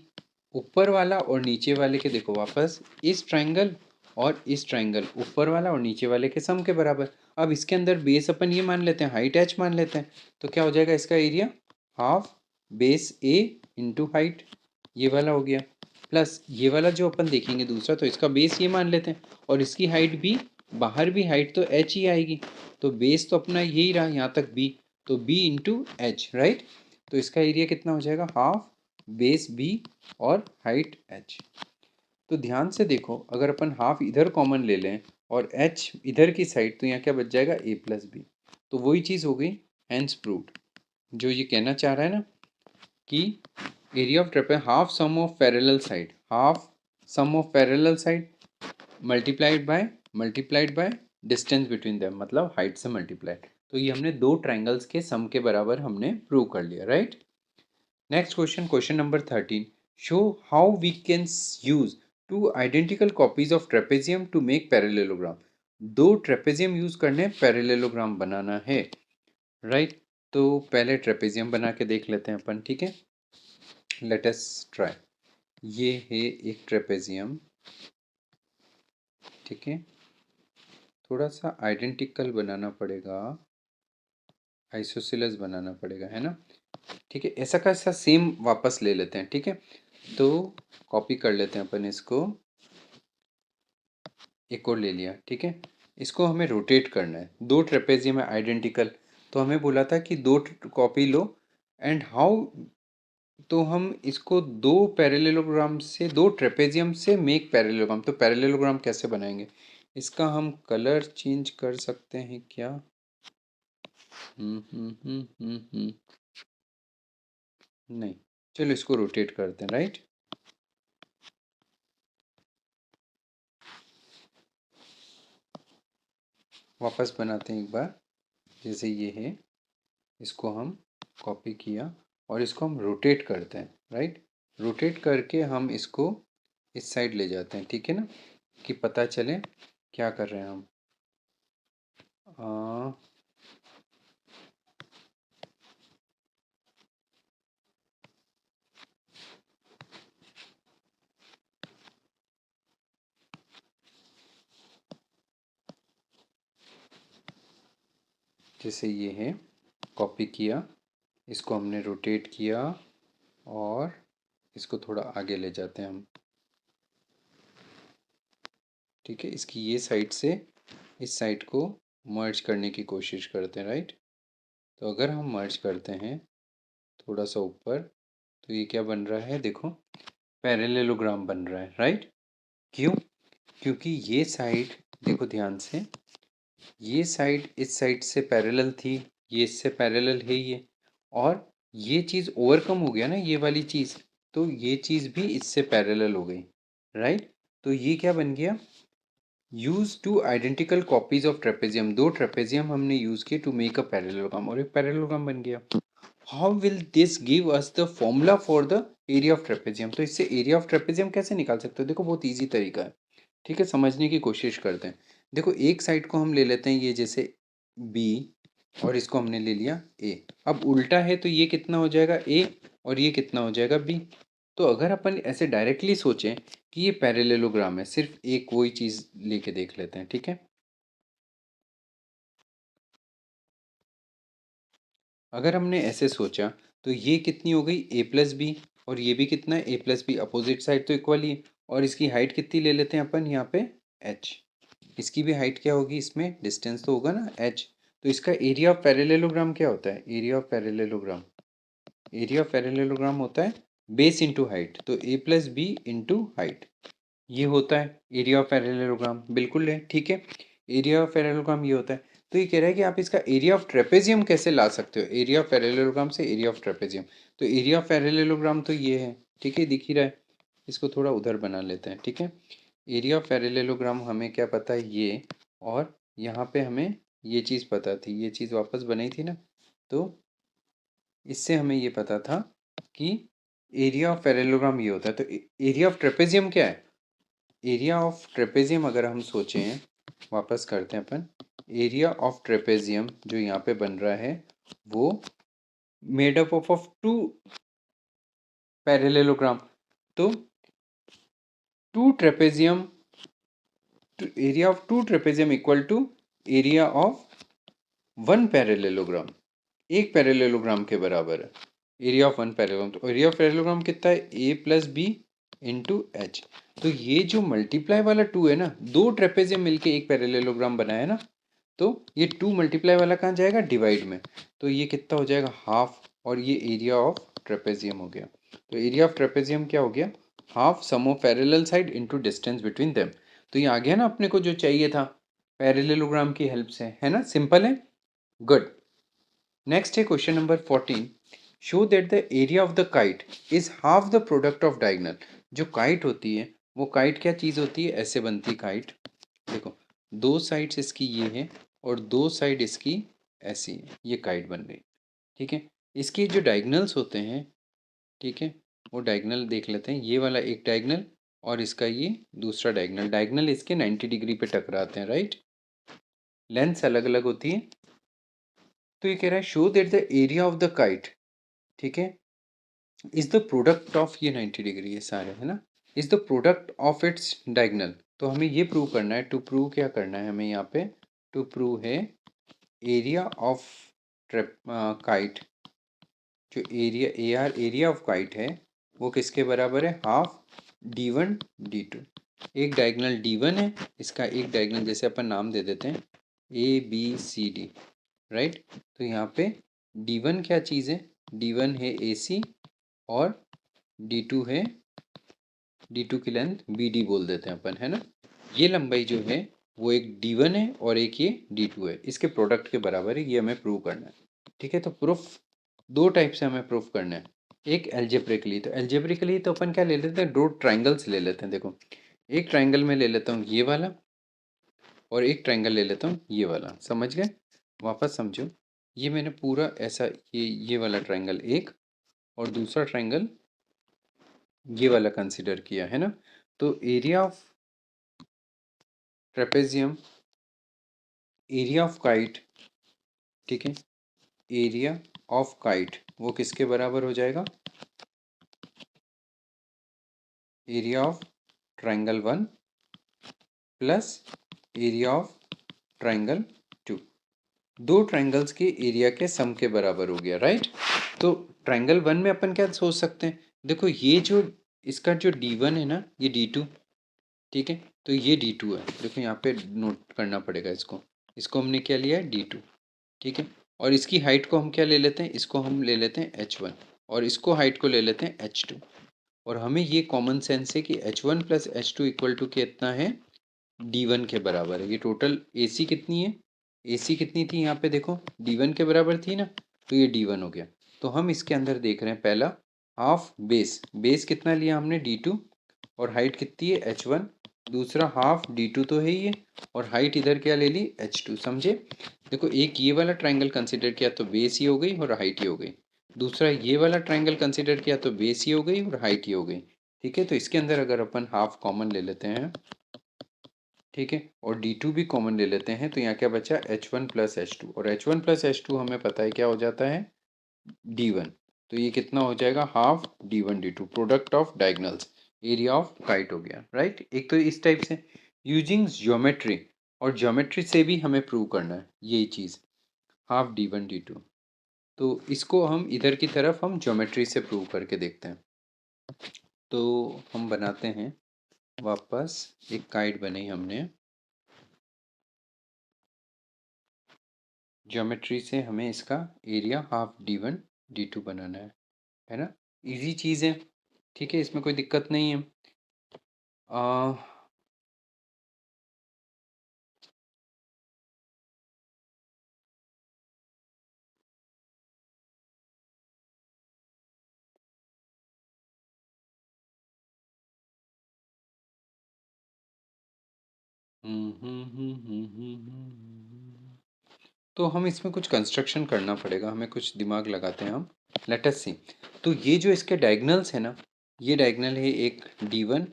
ऊपर वाला और नीचे वाले के देखो वापस, इस ट्रायंगल और इस ट्रायंगल, ऊपर वाला और नीचे वाले के सम के बराबर। अब इसके अंदर बेस अपन ये मान लेते हैं, हाइट एच मान लेते हैं, तो क्या हो जाएगा इसका एरिया, हाफ बेस ए इंटू हाइट, ये वाला हो गया, प्लस ये वाला जो अपन देखेंगे दूसरा, तो इसका बेस ये मान लेते हैं और इसकी हाइट भी, बाहर भी हाइट तो एच ही आएगी, तो बेस तो अपना यही रहा यहाँ तक बी, तो बी इंटू एच, राइट। तो इसका एरिया कितना हो जाएगा, हाफ बेस बी और हाइट एच। तो ध्यान से देखो, अगर अपन हाफ इधर कॉमन ले लें और एच इधर की साइड, तो यहाँ क्या बच जाएगा, ए प्लस बी। तो वही चीज़ हो गई, हेंस प्रूव्ड। जो ये कहना चाह रहा है ना कि area of trapeze half sum of parallel side, half sum of parallel side multiplied by distance between them, मतलब हाइट से मल्टीप्लाइड। तो ये हमने दो ट्रायंगल्स के सम के बराबर हमने प्रूव कर लिया, right. Next question, question number 13, show how we can use two identical copies of trapezium to make parallelogram. दो ट्रेपेजियम यूज करने, पैरेललोग्राम बनाना है, राइट। तो पहले ट्रेपेजियम बना के देख लेते हैं अपन, ठीक है। Let us try. ये है एक ट्रेपेजियम, ठीक है। थोड़ा सा आइडेंटिकल बनाना पड़ेगा, आइसोसेलेस बनाना पड़ेगा, है ना, ठीक है। ऐसा का ऐसा सेम वापस ले लेते हैं, ठीक है। तो कॉपी कर लेते हैं अपन इसको, एक और ले लिया, ठीक है। इसको हमें रोटेट करना है, दो ट्रेपेजियम है आइडेंटिकल, तो हमें बोला था कि दो कॉपी लो, एंड हाउ, तो हम इसको दो पैरेललोग्राम से, दो ट्रेपेजियम से मेक पैरेललोग्राम, तो पैरेललोग्राम कैसे बनाएंगे, इसका हम कलर चेंज कर सकते हैं क्या, नहीं, चलो इसको रोटेट करते हैं, राइट। वापस बनाते हैं एक बार, जैसे ये है, इसको हम कॉपी किया और इसको हम रोटेट करते हैं, राइट। रोटेट करके हम इसको इस साइड ले जाते हैं, ठीक है ना, कि पता चले क्या कर रहे हैं हम। आ, जैसे ये है, कॉपी किया, इसको हमने रोटेट किया और इसको थोड़ा आगे ले जाते हैं हम, ठीक है। इसकी ये साइड से इस साइड को मर्ज करने की कोशिश करते हैं, राइट। तो अगर हम मर्ज करते हैं थोड़ा सा ऊपर, तो ये क्या बन रहा है, देखो पैरेललोग्राम बन रहा है, राइट। क्यों, क्योंकि ये साइड देखो ध्यान से, ये साइड इस साइड से पैरेलल थी, ये इससे पैरेलल है ये, और ये चीज़ ओवरकम हो गया ना, ये वाली चीज़, तो ये चीज़ भी इससे पैरेलल हो गई, राइट। तो ये क्या बन गया, use two identical copies of trapezium, दो ट्रेपेजियम हमने यूज किए टू मेक अ पैरेललोग्राम, और एक पैरेललोग्राम बन गया। How will this give us the formula for the area of trapezium. तो इससे एरिया ऑफ ट्रेपेजियम कैसे निकाल सकते हो, देखो बहुत ईजी तरीका है, ठीक है। समझने की कोशिश करते हैं। देखो एक साइड को हम ले लेते हैं, ये जैसे बी, और इसको हमने ले लिया ए। अब उल्टा है तो ये कितना हो जाएगा ए, और ये कितना हो जाएगा बी। तो अगर अपन ऐसे डायरेक्टली सोचें कि ये पैरेललोग्राम है, सिर्फ एक वही चीज़ लेके देख लेते हैं, ठीक है। अगर हमने ऐसे सोचा, तो ये कितनी हो गई, ए प्लस बी, और ये भी कितना है, A plus B, opposite side तो इक्वल ही है। और इसकी हाइट कितनी ले लेते हैं अपन यहाँ पे, एच। इसकी भी हाइट क्या होगी, इसमें डिस्टेंस तो होगा ना एच। तो इसका एरिया ऑफ पैरेललोग्राम क्या होता है, area of parallelogram, area of parallelogram होता है बेस इंटू हाइट, तो ए प्लस बी इंटू हाइट, ये होता है एरिया ऑफ पैरेललोग्राम। बिल्कुल है, ठीक है। एरिया ऑफ पैरेललोग्राम ये होता है। तो ये कह रहा है कि आप इसका एरिया ऑफ ट्रेपेजियम कैसे ला सकते हो, एरिया ऑफ पैरेललोग्राम से एरिया ऑफ ट्रेपेजियम। तो एरिया ऑफ पैरेललोग्राम तो ये है, ठीक है, दिख ही रहा है। इसको थोड़ा उधर बना लेते हैं, ठीक है। एरिया ऑफ पैरेललोग्राम हमें क्या पता है, ये, और यहाँ पे हमें ये चीज़ पता थी, ये चीज़ वापस बनाई थी ना, तो इससे हमें ये पता था कि एरिया ऑफ पैरेललोग्राम ये होता है। तो एरिया ऑफ ट्रेपेजियम क्या है, एरिया ऑफ ट्रेपेजियम अगर हम सोचें, वापस करते हैं अपन, एरिया ऑफ ट्रेपेजियम जो यहाँ पे बन रहा है वो made up of two parallelogram. तो two trapezium, area of two trapezium equal to area of one parallelogram, एक पैरेललोग्राम के बराबर है एरिया ऑफ वन पैरेललोग्राम। तो एरिया ऑफ पैरेललोग्राम कितना है, A plus B into H. तो ये जो मल्टीप्लाई वाला टू है ना, दो ट्रेपेजियम मिलके एक पैरेललोग्राम बनाया है ना, तो ये टू मल्टीप्लाई वाला कहाँ जाएगा, डिवाइड में। तो ये कितना हो जाएगा, हाफ, और ये एरिया ऑफ ट्रेपेजियम हो गया। तो एरिया ऑफ ट्रेपेजियम क्या हो गया, half sum of parallel side into distance between them. तो ये आ गया ना अपने को जो चाहिए था पैरेललोग्राम की हेल्प से, है ना, सिंपल है, गुड। नेक्स्ट है question number 14, show that the area of the kite is half the product of diagonal. जो काइट होती है वो काइट क्या चीज़ होती है, ऐसे बनती काइट, देखो दो साइड्स इसकी ये है और दो साइड इसकी ऐसी है, ये काइट बन गई, ठीक है। इसके जो डायगोनल्स होते हैं, ठीक है, वो डायगोनल देख लेते हैं, ये वाला एक डायगोनल और इसका ये दूसरा डायगोनल, डायगोनल इसके 90 डिग्री पे टकराते हैं, राइट, लेंथ्स अलग अलग होती है। तो ये कह रहा है show that the area of the kite, ठीक है, इज द प्रोडक्ट ऑफ, ये 90 डिग्री है सारे, है ना, is the product of its diagonal. तो हमें ये प्रूव करना है, टू प्रूव क्या करना है हमें यहाँ पे, टू प्रूव है एरिया ऑफ काइट, जो area A R area of kite है वो किसके बराबर है, half D one D two. एक डायगोनल डी वन है, इसका एक डायगोनल जैसे अपन नाम दे देते हैं A B C D, right. तो यहाँ पे डी वन क्या चीज़ है, डी वन है ए सी, और डी टू है, डी टू की लेंथ बी डी बोल देते हैं अपन, है ना। ये लंबाई जो है वो एक डी वन है और एक ये डी टू है, इसके प्रोडक्ट के बराबर है, ये हमें प्रूव करना है, ठीक है। तो प्रूफ दो टाइप से हमें प्रूफ करना है, एक एल्जेब्रिकली, तो एल्जेब्रिकली तो अपन क्या ले लेते हैं, दो ट्राइंगल्स ले लेते हैं, देखो एक ट्राइंगल में ले लेता हूँ ये वाला और एक ट्राइंगल ले लेता हूँ ये वाला, समझ गए, वापस समझो, ये मैंने पूरा ऐसा, ये वाला ट्राइंगल एक और दूसरा ट्राइंगल ये वाला कंसिडर किया, है ना। तो area of trapezium, area of kite, ठीक है, एरिया ऑफ काइट वो किसके बराबर हो जाएगा, area of triangle one plus area of triangle two, दो ट्राइंगल्स के एरिया के सम के बराबर हो गया, राइट। तो ट्राइंगल वन में अपन क्या सोच सकते हैं, देखो ये जो इसका जो डी वन है ना, ये डी टू, ठीक है, तो ये डी टू है, देखो यहाँ पे नोट करना पड़ेगा इसको, इसको हमने क्या लिया है डी टू, ठीक है। और इसकी हाइट को हम क्या ले लेते हैं, इसको हम ले लेते हैं एच वन, और इसको हाइट को ले लेते हैं एच टू। और हमें ये कॉमन सेंस है कि H one plus H two equal to कितना है, डी वन के बराबर है। ये टोटल ए सी कितनी है, ए सी कितनी थी यहाँ पे देखो, डी वन के बराबर थी ना, तो ये डी वन हो गया। तो हम इसके अंदर देख रहे हैं पहला हाफ बेस, बेस कितना लिया हमने डी टू, और हाइट कितनी है एच वन, दूसरा हाफ डी टू तो है ही है, और हाइट इधर क्या ले ली एच टू, समझे। देखो एक ये वाला ट्राइंगल कंसिडर किया तो बेस ही हो गई और हाइट ही हो गई, दूसरा ये वाला ट्राइंगल कंसिडर किया तो बेस ही हो गई और हाइट ही हो गई, ठीक है। तो इसके अंदर अगर अपन हाफ कॉमन ले लेते हैं, ठीक है, और डी टू भी कॉमन ले लेते हैं, तो यहाँ क्या बचा H one plus H two, और H one plus H two हमें पता है क्या हो जाता है डी वन। तो ये कितना हो जाएगा, half D one D two, product of diagonals, area of kite हो गया, राइट। एक तो इस टाइप से यूजिंग ज्योमेट्री, और ज्योमेट्री से भी हमें प्रूव करना है यही चीज़, half D one D two. तो इसको हम इधर की तरफ हम ज्योमेट्री से प्रूव करके देखते हैं। तो हम बनाते हैं वापस, एक काइट बनाई हमने। ज्योमेट्री से हमें इसका एरिया हाफ D1 D2 बनाना है ना। इजी चीज़ है, ठीक है, इसमें कोई दिक्कत नहीं है। आ, तो हम इसमें कुछ कंस्ट्रक्शन करना पड़ेगा, हमें कुछ दिमाग लगाते हैं हम। लेट अस सी। तो ये जो इसके डायगनल्स है ना, ये डायगनल है एक D1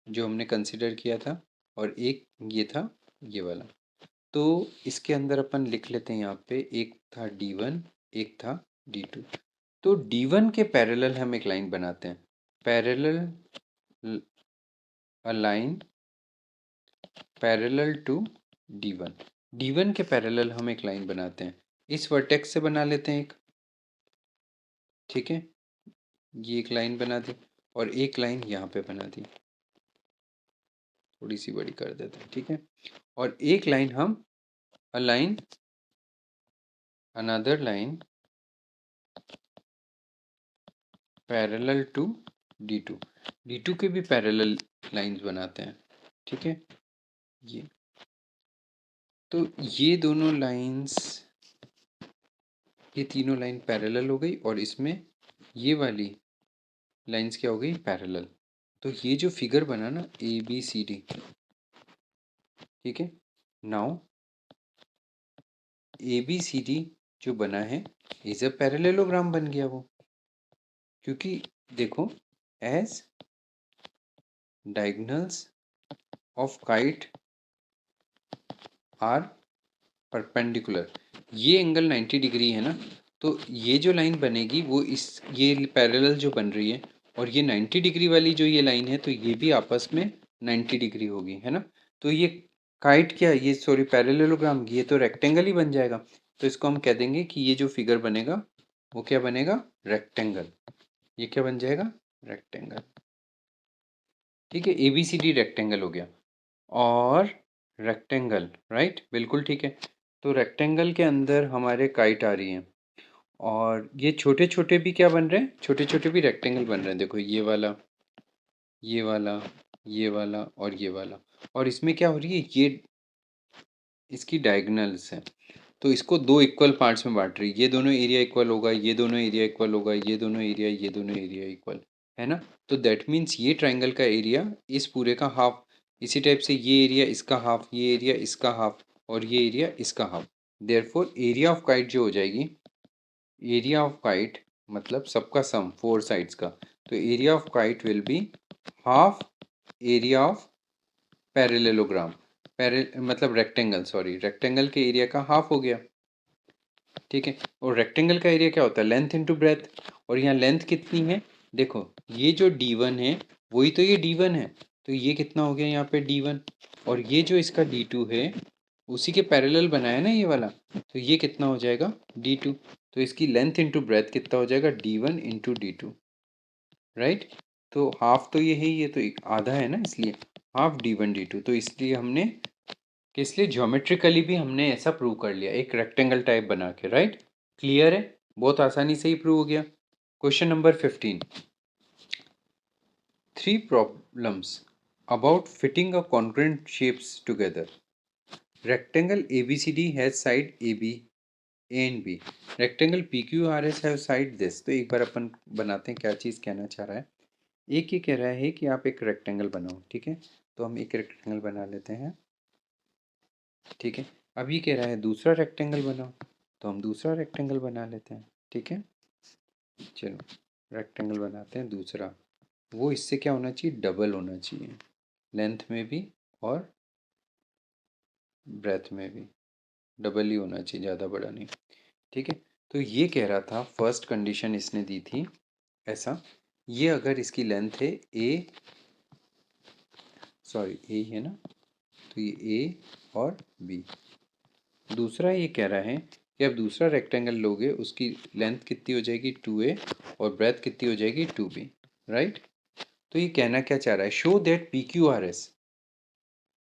जो हमने कंसिडर किया था, और एक ये था ये वाला। तो इसके अंदर अपन लिख लेते हैं यहाँ पे, एक था D1, एक था D2। तो D1 के पैरेलल हम एक लाइन बनाते हैं, parallel a line parallel to D1। D1 के पैरेलल हम एक लाइन बनाते हैं, इस वर्टेक्स से बना लेते हैं एक, ठीक है। ये एक लाइन बना दी, और एक लाइन यहाँ पे बना दी, थोड़ी सी बड़ी कर देते हैं, ठीक है। और एक लाइन हम align another line parallel to D2। D2 के भी पैरेलल लाइंस बनाते हैं, ठीक है। ये तो ये दोनों लाइंस, ये तीनों लाइन पैरेलल हो गई, और इसमें ये वाली लाइंस क्या हो गई, पैरेलल। तो ये जो फिगर बना ना ABCD, ठीक है। नाउ ABCD जो बना है इज अ पैरेललोग्राम बन गया वो, क्योंकि देखो, as diagonals of kite are perpendicular, ये एंगल 90 डिग्री है ना, तो ये जो लाइन बनेगी वो इस, ये पैरेलल जो बन रही है, और ये 90 डिग्री वाली जो ये लाइन है, तो ये भी आपस में 90 डिग्री होगी, है ना। तो ये काइट क्या, ये सॉरी पैरेललोग्राम, ये तो रेक्टेंगल ही बन जाएगा। तो इसको हम कह देंगे कि ये जो फिगर बनेगा वो क्या बनेगा, रेक्टेंगल। ये क्या बन जाएगा, रेक्टेंगल, ठीक है। ABCD रेक्टेंगल हो गया, और रेक्टेंगल, राइट, बिल्कुल ठीक है। तो रेक्टेंगल के अंदर हमारे काइट आ रही है, और ये छोटे छोटे भी क्या बन रहे हैं, छोटे छोटे भी रेक्टेंगल बन रहे हैं, देखो ये वाला, ये वाला, ये वाला और ये वाला। और इसमें क्या हो रही है, ये इसकी डायगोनल्स है, तो इसको दो इक्वल पार्ट्स में बांट रही है, ये दोनों एरिया इक्वल होगा, ये दोनों एरिया इक्वल होगा, ये दोनों एरिया इक्वल, है ना। तो दैट मीन्स ये ट्राइंगल का एरिया इस पूरे का हाफ, इसी टाइप से ये एरिया इसका हाफ, ये एरिया इसका हाफ, और ये एरिया इसका half. Therefore area of kite जो हो जाएगी, एरिया ऑफ काइट मतलब सबका सम फोर साइड्स का, तो area of kite will be half area of parallelogram, पैरे मतलब रेक्टेंगल, सॉरी रेक्टेंगल के एरिया का हाफ हो गया, ठीक है। और रेक्टेंगल का एरिया क्या होता है, लेंथ इनटू ब्रेथ, और यहाँ लेंथ कितनी है, देखो ये जो D1 है वही तो ये D1 है, तो ये कितना हो गया यहाँ पे D1, और ये जो इसका D2 है उसी के पैरेलल बनाया ना ये वाला, तो ये कितना हो जाएगा D2। तो इसकी लेंथ इंटू ब्रेथ कितना हो जाएगा, D1 इंटू D2, राइट। तो हाफ तो ये है, ये तो एक आधा है ना, इसलिए हाफ D1 D2। तो इसलिए हमने, कि इसलिए ज्योमेट्रिकली भी हमने ऐसा प्रूव कर लिया, एक रेक्टेंगल टाइप बना के, राइट। क्लियर है, बहुत आसानी से ही प्रूव हो गया। Question number 15, three problems about fitting a congruent shapes together. Rectangle ABCD has side AB and B, rectangle PQRS have side this. तो एक बार अपन बनाते हैं क्या चीज़ कहना चाह रहा है। एक ये कह रहा है कि आप एक रेक्टेंगल बनाओ, ठीक है। तो हम एक रेक्टेंगल बना लेते हैं, ठीक है। अब ये कह रहा है दूसरा रेक्टेंगल बनाओ, तो हम दूसरा रेक्टेंगल बना लेते हैं, ठीक है। चलो रेक्टेंगल बनाते हैं दूसरा, वो इससे क्या होना चाहिए, डबल होना चाहिए, लेंथ में भी और ब्रेथ में भी डबल ही होना चाहिए, ज़्यादा बड़ा नहीं, ठीक है। तो ये कह रहा था, फर्स्ट कंडीशन इसने दी थी ऐसा, ये अगर इसकी लेंथ है ए, सॉरी ए है ना, तो ये ए और बी। दूसरा ये कह रहा है कि अब दूसरा रेक्टेंगल लोगे उसकी लेंथ कितनी हो जाएगी 2a, और ब्रेथ कितनी हो जाएगी 2b, राइट। तो ये कहना क्या चाह रहा है, show that P Q R S,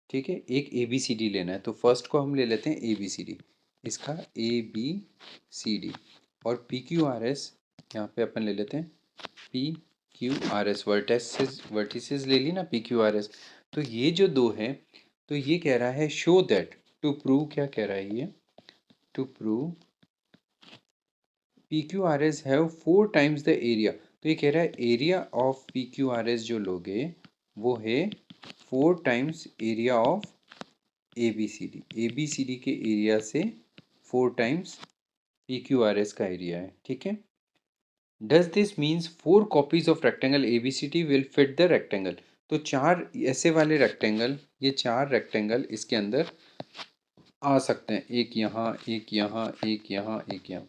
ठीक है, एक ए बी सी डी लेना है। तो फर्स्ट को हम ले लेते हैं ए बी सी डी, इसका ए बी सी डी, और पी क्यू आर एस यहाँ पे अपन ले लेते हैं P Q R S, vertices ले ली ना पी क्यू आर एस। तो ये जो दो है, तो ये कह रहा है शो दैट, टू प्रूव, क्या कह रहा है ये, to prove P Q R S have 4 times the area. तो ये कह रहा है area of P Q R S जो लोगे वो है 4 times area of A B C D, A B C D के एरिया से 4 times P Q R S का एरिया है, ठीक है। Does this means 4 copies of rectangle A B C D will fit the rectangle. तो 4 ऐसे वाले rectangle, ये 4 रेक्टेंगल इसके अंदर आ सकते हैं, एक यहाँ, एक यहाँ, एक यहाँ, एक यहाँ,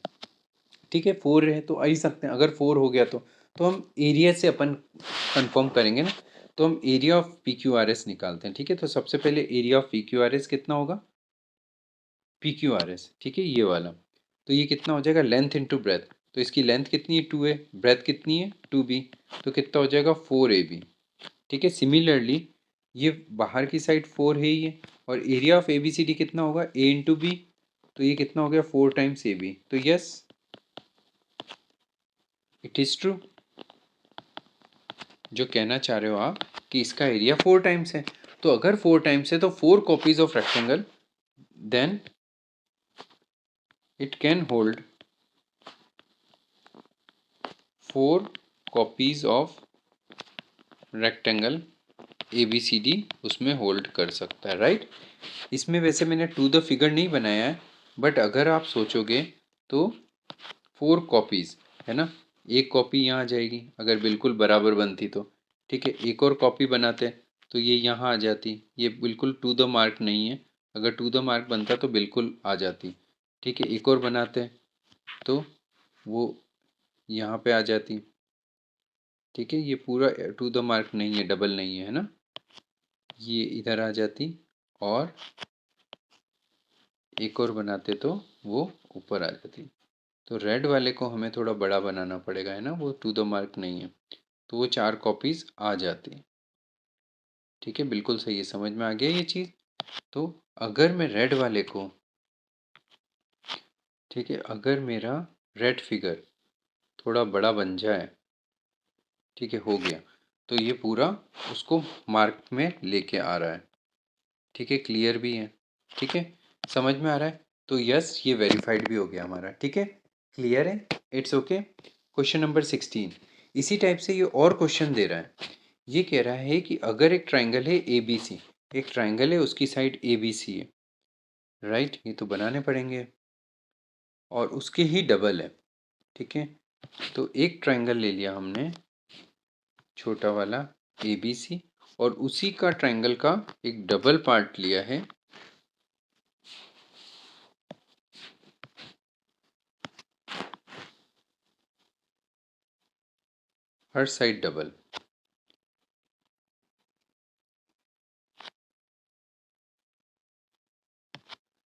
ठीक है। 4 है तो आ ही सकते हैं। अगर 4 हो गया तो हम एरिया से अपन कंफर्म करेंगे ना, तो हम area of P Q R S निकालते हैं, ठीक है। तो सबसे पहले area of P Q R S कितना होगा, पी क्यू आर एस, ठीक है, ये वाला। तो ये कितना हो जाएगा, लेंथ इंटू ब्रेथ। तो इसकी लेंथ कितनी है, 2 है, ब्रेथ कितनी है, 2b, तो कितना हो जाएगा 4ab, ठीक है। सिमिलरली ये बाहर की साइड 4 है ही है, और area of A B C D कितना होगा, a इंटू बी, तो ये कितना हो गया 4 टाइम्स ए बी। तो यस, इट इज़ ट्रू, जो कहना चाह रहे हो आप कि इसका एरिया 4 टाइम्स है। तो अगर 4 टाइम्स है तो 4 copies of rectangle, then it can hold 4 copies of rectangle A B C D उसमें होल्ड कर सकता है, राइट। इसमें वैसे मैंने टू द फिगर नहीं बनाया है, बट अगर आप सोचोगे तो 4 कॉपीज़ है ना, एक कॉपी यहाँ आ जाएगी अगर बिल्कुल बराबर बनती तो, ठीक है। एक और कॉपी बनाते तो ये यहाँ आ जाती, ये बिल्कुल टू द मार्क नहीं है, अगर टू द मार्क बनता तो बिल्कुल आ जाती, ठीक है। एक और बनाते तो वो यहाँ पे आ जाती, ठीक है। ये पूरा टू द मार्क नहीं है, डबल नहीं है ना, ये इधर आ जाती, और एक और बनाते तो वो ऊपर आ जाती। तो रेड वाले को हमें थोड़ा बड़ा बनाना पड़ेगा, है ना, वो टू द मार्क नहीं है, तो वो 4 कॉपीज़ आ जाती, ठीक है। बिल्कुल सही है, समझ में आ गया ये चीज़। तो अगर मैं रेड वाले को, ठीक है, अगर मेरा रेड फिगर थोड़ा बड़ा बन जाए, ठीक है, हो गया, तो ये पूरा उसको मार्क में लेके आ रहा है, ठीक है। क्लियर भी है, ठीक है, समझ में आ रहा है। तो यस, ये वेरीफाइड भी हो गया हमारा, ठीक है, क्लियर है, इट्स ओके। क्वेश्चन नंबर 16, इसी टाइप से ये और क्वेश्चन दे रहा है। ये कह रहा है कि अगर एक ट्राइंगल है ए बी सी, एक ट्राइंगल है उसकी साइड ए बी सी है, राइट, ये तो बनाने पड़ेंगे, और उसके ही डबल है, ठीक है। तो एक ट्राइंगल ले लिया हमने छोटा वाला ए बी सी, और उसी का ट्राइंगल का एक डबल पार्ट लिया है, हर साइड डबल।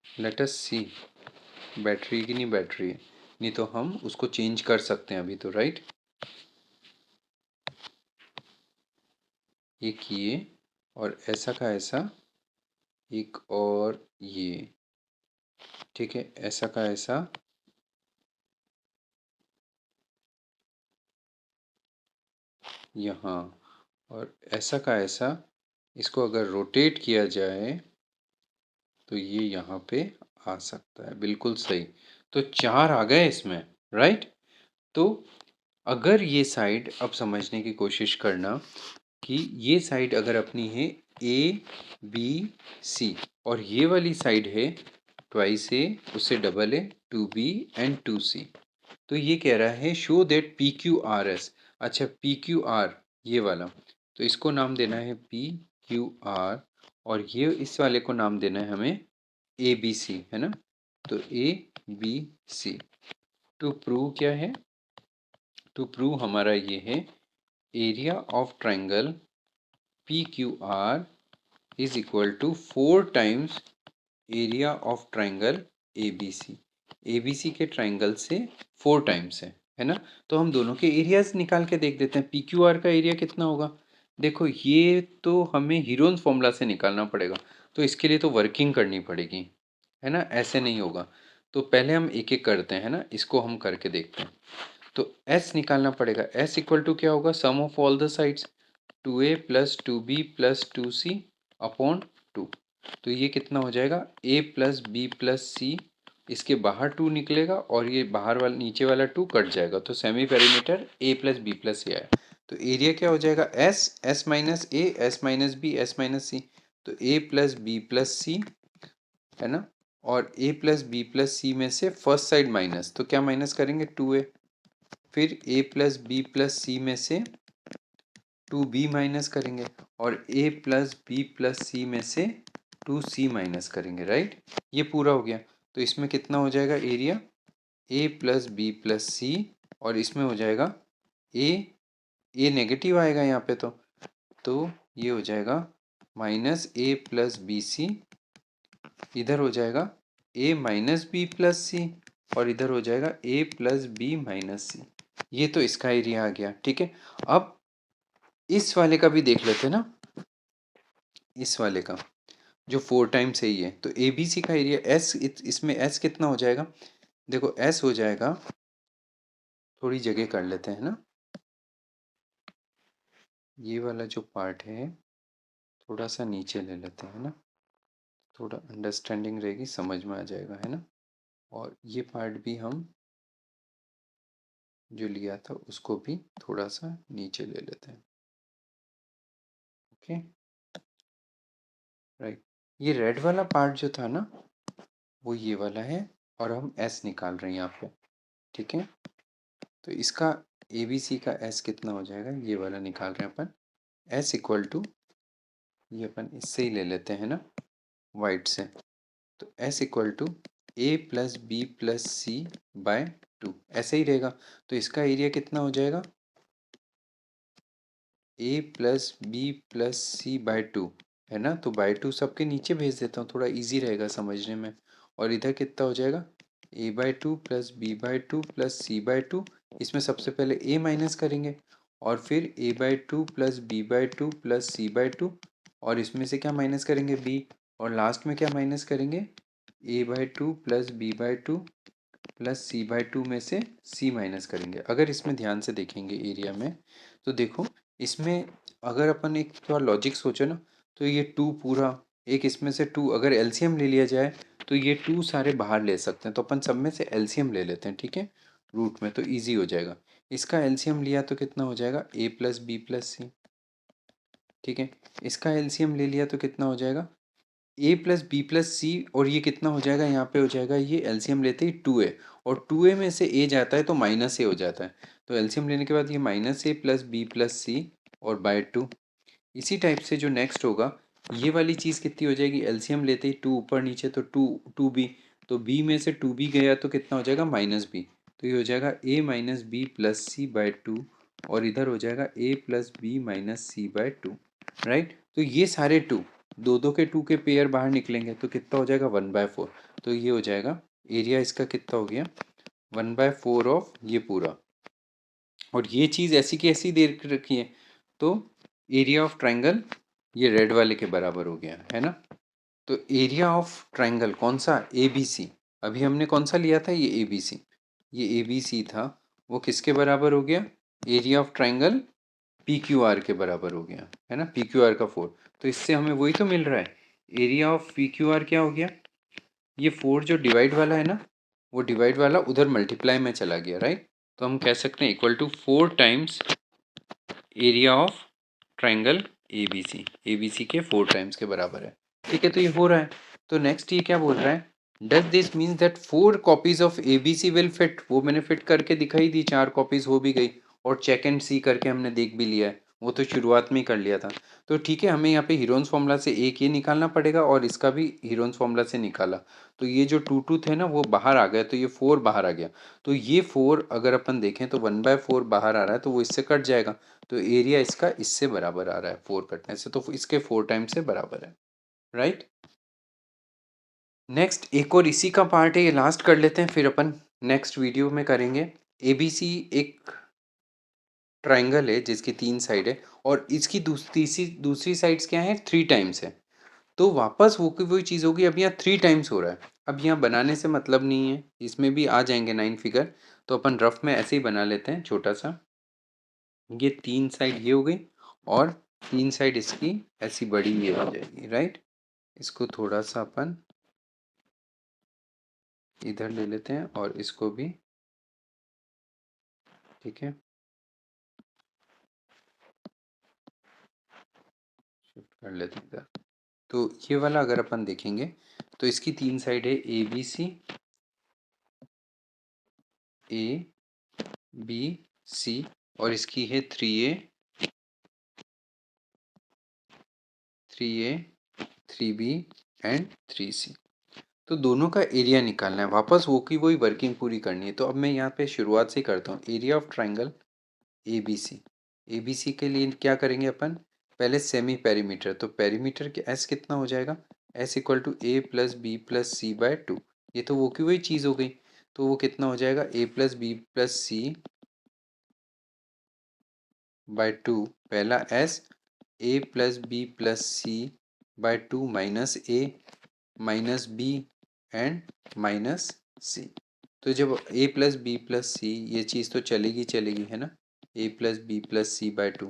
लेट अस सी बैटरी की नहीं, बैटरी है, नहीं तो हम उसको चेंज कर सकते हैं अभी तो, राइट। एक ये, और ऐसा का ऐसा, एक और ये, ठीक है, ऐसा का ऐसा, यहाँ, और ऐसा का ऐसा। इसको अगर रोटेट किया जाए तो ये यहाँ पे आ सकता है, बिल्कुल सही। तो 4 आ गए इसमें, राइट। तो अगर ये साइड, अब समझने की कोशिश करना कि ये साइड अगर अपनी है ए बी सी, और ये वाली साइड है ट्वाइस ए, उससे डबल है 2b एंड 2c। तो ये कह रहा है show that P Q R S. अच्छा, पी क्यू आर ये वाला, तो इसको नाम देना है पी क्यू आर, और ये इस वाले को नाम देना है हमें ए बी सी, है ना। तो A B C, to prove क्या है, टू प्रूव हमारा ये है area of triangle P Q R is equal to 4 times area of triangle A B C. A B C के ट्राइंगल से 4 टाइम्स है ना। तो हम दोनों के एरियाज निकाल के देख देते हैं, पी क्यू आर का एरिया कितना होगा, देखो ये तो हमें हीरोन्स फॉर्मूला से निकालना पड़ेगा, तो इसके लिए तो वर्किंग करनी पड़ेगी, है ना, ऐसे नहीं होगा। तो पहले हम एक एक करते हैं ना, इसको हम करके देखते हैं। तो s निकालना पड़ेगा, s इक्वल टू क्या होगा, sum of all the sides, 2a plus 2b plus 2c upon 2। तो ये कितना हो जाएगा, a plus B plus C, इसके बाहर 2 निकलेगा और ये बाहर वाला नीचे वाला 2 कट जाएगा, तो semi perimeter a plus B plus C आया। तो एरिया क्या हो जाएगा, S minus A, S minus B, S minus C. तो a plus B plus C, है ना, और a plus B plus C में से फर्स्ट साइड माइनस, तो क्या माइनस करेंगे, 2a। फिर a plus B plus C में से 2b माइनस करेंगे, और a plus B plus C में से 2c माइनस करेंगे, राइट। ये पूरा हो गया। तो इसमें कितना हो जाएगा area, a plus B plus C, और इसमें हो जाएगा a नेगेटिव आएगा यहाँ पे, तो ये हो जाएगा minus a plus B C, इधर हो जाएगा a minus B plus C, और इधर हो जाएगा a plus B minus C. ये तो इसका एरिया आ गया, ठीक है। अब इस वाले का भी देख लेते हैं ना, इस वाले का जो 4 टाइम्स है ये, तो ए बी सी का एरिया एस, इसमें एस कितना हो जाएगा, देखो एस हो जाएगा, थोड़ी जगह कर लेते हैं ना, ये वाला जो पार्ट है थोड़ा सा नीचे ले लेते हैं ना, थोड़ा अंडरस्टैंडिंग रहेगी, समझ में आ जाएगा, है ना। और ये पार्ट भी हम जो लिया था उसको भी थोड़ा सा नीचे ले लेते हैं, ओके, राइट। ये रेड वाला पार्ट जो था ना, वो ये वाला है, और हम एस निकाल रहे हैं यहाँ पे, ठीक है। तो इसका ए बी सी का एस कितना हो जाएगा, ये वाला निकाल रहे हैं अपन, एस इक्वल टू, ये अपन इससे ही ले लेते हैं ना, वाइट से। तो S equal to A plus B plus C by 2, ऐसे ही रहेगा। तो इसका एरिया कितना हो जाएगा, A plus B plus C by 2, है ना। तो बाय 2 सबके नीचे भेज देता हूँ, थोड़ा इजी रहेगा समझने में। और इधर कितना हो जाएगा, A by 2 plus B by 2 plus C by 2। इसमें सबसे पहले ए माइनस करेंगे, और फिर A by 2 plus B by 2 plus C by 2, और इसमें से क्या माइनस करेंगे, बी, और लास्ट में क्या माइनस करेंगे, A by 2 plus B by 2 plus C by 2 में से सी माइनस करेंगे। अगर इसमें ध्यान से देखेंगे एरिया में, तो देखो इसमें अगर अपन एक थोड़ा लॉजिक सोचो ना, तो ये 2 पूरा, एक इसमें से 2 अगर एलसीएम ले लिया जाए, तो ये 2 सारे बाहर ले सकते हैं, तो अपन सब में से एलसीएम ले लेते हैं, ठीक है, रूट में, तो ईजी हो जाएगा। इसका एलसीएम लिया तो कितना हो जाएगा, ए प्लस बी प्लस सी, ठीक है। इसका एलसीएम ले लिया तो कितना हो जाएगा, A plus B plus C, और ये कितना हो जाएगा, यहाँ पे हो जाएगा, ये एलसीएम लेते ही 2a, और 2a में से a जाता है तो माइनस ए हो जाता है, तो एलसीएम लेने के बाद ये minus A plus B plus C और बाय 2। इसी टाइप से जो नेक्स्ट होगा, ये वाली चीज़ कितनी हो जाएगी, एलसीएम लेते ही 2 ऊपर नीचे, तो 2b, तो b में से 2b गया तो कितना हो जाएगा, माइनस बी, तो ये हो जाएगा a minus B plus C by 2, और इधर हो जाएगा a plus B minus C by 2, right. तो ये सारे 2, दो दो के 2 के पेयर बाहर निकलेंगे, तो कितना हो जाएगा, 1/4। तो ये हो जाएगा एरिया, इसका कितना हो गया, 1/4 ऑफ ये पूरा, और ये चीज़ ऐसी की ऐसी दे रखी है, तो एरिया ऑफ ट्राइंगल ये रेड वाले के बराबर हो गया, है ना। तो एरिया ऑफ ट्राइंगल कौन सा, ए बी सी, अभी हमने कौन सा लिया था, ये ए बी सी, ये ए बी सी था, वो किसके बराबर हो गया, area of triangle P Q are के बराबर हो गया, है ना, पी क्यू आर का 4। तो इससे हमें वही तो मिल रहा है, area of P Q are क्या हो गया, ये 4 जो डिवाइड वाला है ना, वो डिवाइड वाला उधर मल्टीप्लाई में चला गया, राइट। तो हम कह सकते हैं equal to 4 times area of triangle A B C के 4 टाइम्स के बराबर है, ठीक है। तो ये हो रहा है। तो नेक्स्ट ये क्या बोल रहा है, does this means that 4 copies of A B C will fit, वो मैंने फिट करके दिखाई दी, 4 कॉपीज हो भी गई, और चेक एंड सी करके हमने देख भी लिया है, वो तो शुरुआत में ही कर लिया था। तो ठीक है, हमें यहाँ पे हीरोन्स फॉर्मूला से एक ये निकालना पड़ेगा, और इसका भी हीरोन्स फॉर्मूला से निकाला, तो ये जो 2 थे ना वो बाहर आ गया, तो ये 4 बाहर आ गया। तो ये 4 अगर अपन देखें तो 1/4 बाहर आ रहा है, तो वो इससे कट जाएगा, तो एरिया इसका इससे बराबर आ रहा है, 4 कटने से, तो इसके 4 टाइम से बराबर है, राइट। नेक्स्ट एक और इसी का पार्ट है, ये लास्ट कर लेते हैं, फिर अपन नेक्स्ट वीडियो में करेंगे। एबीसी एक ट्राइंगल है जिसकी 3 साइड है और इसकी दूसरी साइड्स क्या है, 3 टाइम्स है। तो वापस वो की वही चीज़ होगी, अब यहाँ 3 टाइम्स हो रहा है। अब यहाँ बनाने से मतलब नहीं है, इसमें भी आ जाएंगे 9 फिगर, तो अपन रफ में ऐसे ही बना लेते हैं छोटा सा। ये 3 साइड ये हो गई और 3 साइड इसकी ऐसी बड़ी ये हो जाएगी, राइट। इसको थोड़ा सा अपन इधर ले लेते हैं और इसको भी, ठीक है, शिफ्ट कर लेते हैं इधर। तो ये वाला अगर अपन देखेंगे तो इसकी 3 साइड है, A B C, A B C, और इसकी है 3A, 3B एंड 3C। तो दोनों का एरिया निकालना है, वापस वो की वही वर्किंग पूरी करनी है। तो अब मैं यहाँ पे शुरुआत से करता हूँ। Area of triangle A B C के लिए क्या करेंगे अपन, पहले सेमी पेरीमीटर। तो पेरीमीटर के एस कितना हो जाएगा, S equal to A plus B plus C by 2। ये तो वो की वही चीज़ हो गई। तो वो कितना हो जाएगा, A plus B plus C by 2, पहला S, A plus B plus C by 2 minus A minus B and minus C. तो जब A plus B plus C, ये चीज़ तो चलेगी चलेगी, है ना, A plus B plus C by 2।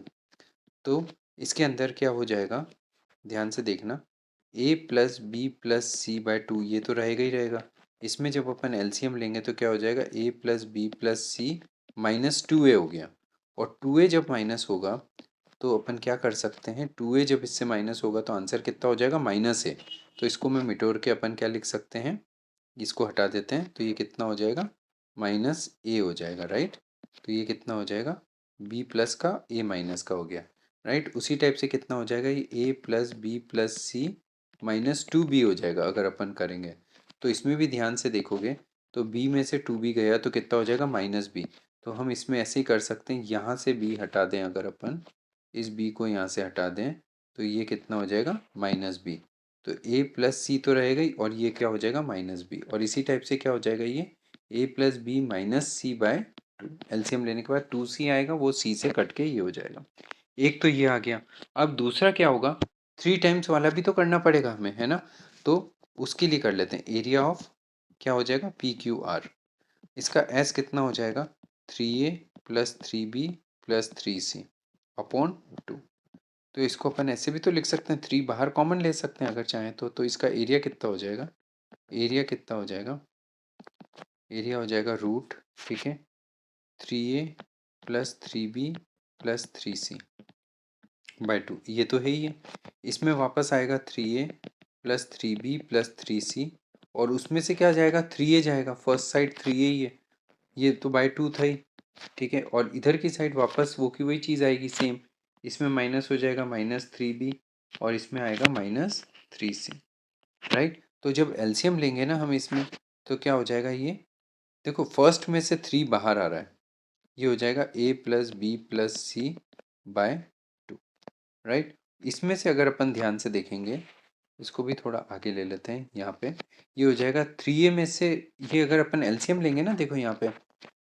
तो इसके अंदर क्या हो जाएगा, ध्यान से देखना, ए plus B plus C by 2 ये तो रहेगा ही रहेगा। इसमें जब अपन एलसीएम लेंगे तो क्या हो जाएगा, A plus B plus C minus 2A हो गया। और 2A जब माइनस होगा तो अपन क्या कर सकते हैं, 2A जब इससे माइनस होगा तो आंसर कितना हो जाएगा, -A। तो इसको मैं मिटोर के अपन क्या लिख सकते हैं, इसको हटा देते हैं, तो ये कितना हो जाएगा, -A हो जाएगा, राइट। तो ये कितना हो जाएगा, B प्लस का A माइनस का हो गया, राइट। उसी टाइप से कितना हो जाएगा, ये A plus B plus C minus 2B हो जाएगा अगर अपन करेंगे। तो इसमें भी ध्यान से देखोगे तो B में से 2B गया तो कितना हो जाएगा, -B। तो हम इसमें ऐसे ही कर सकते हैं, यहाँ से B हटा दें, अगर अपन इस B को यहाँ से हटा दें तो ये कितना हो जाएगा, -B। तो A प्लस सी तो रहेगा ही, और ये क्या हो जाएगा, -B। और इसी टाइप से क्या हो जाएगा, ये A plus B minus C by 2। LCM लेने के बाद 2C आएगा, वो C से कट के ये हो जाएगा। एक तो ये आ गया। अब दूसरा क्या होगा, 3 टाइम्स वाला भी तो करना पड़ेगा हमें, है ना। तो उसके लिए कर लेते हैं, एरिया ऑफ क्या हो जाएगा, PQR। इसका S कितना हो जाएगा, 3A plus 3B plus 3C upon 2। तो इसको अपन ऐसे भी तो लिख सकते हैं, 3 बाहर कॉमन ले सकते हैं अगर चाहें तो इसका एरिया कितना हो जाएगा, एरिया कितना हो जाएगा, एरिया हो जाएगा रूट, ठीक है, 3A plus 3B plus 3C bye 2। ये तो है ही है। इसमें वापस आएगा 3A plus 3B plus 3C, और उसमें से क्या जाएगा, 3A जाएगा, फर्स्ट साइड 3A ही है, ये तो बाय 2 था ही, ठीक है। और इधर की साइड वापस वो की वही चीज़ आएगी सेम, इसमें माइनस हो जाएगा -3B और इसमें आएगा -3C, राइट। तो जब एलसीएम लेंगे ना हम इसमें, तो क्या हो जाएगा, ये देखो फर्स्ट में से 3 बाहर आ रहा है, ये हो जाएगा A plus B plus C by 2, right. इसमें से अगर अपन ध्यान से देखेंगे, इसको भी थोड़ा आगे ले लेते हैं, यहाँ पे ये हो जाएगा 3A में से, ये अगर अपन एलसीएम लेंगे ना, देखो यहाँ पे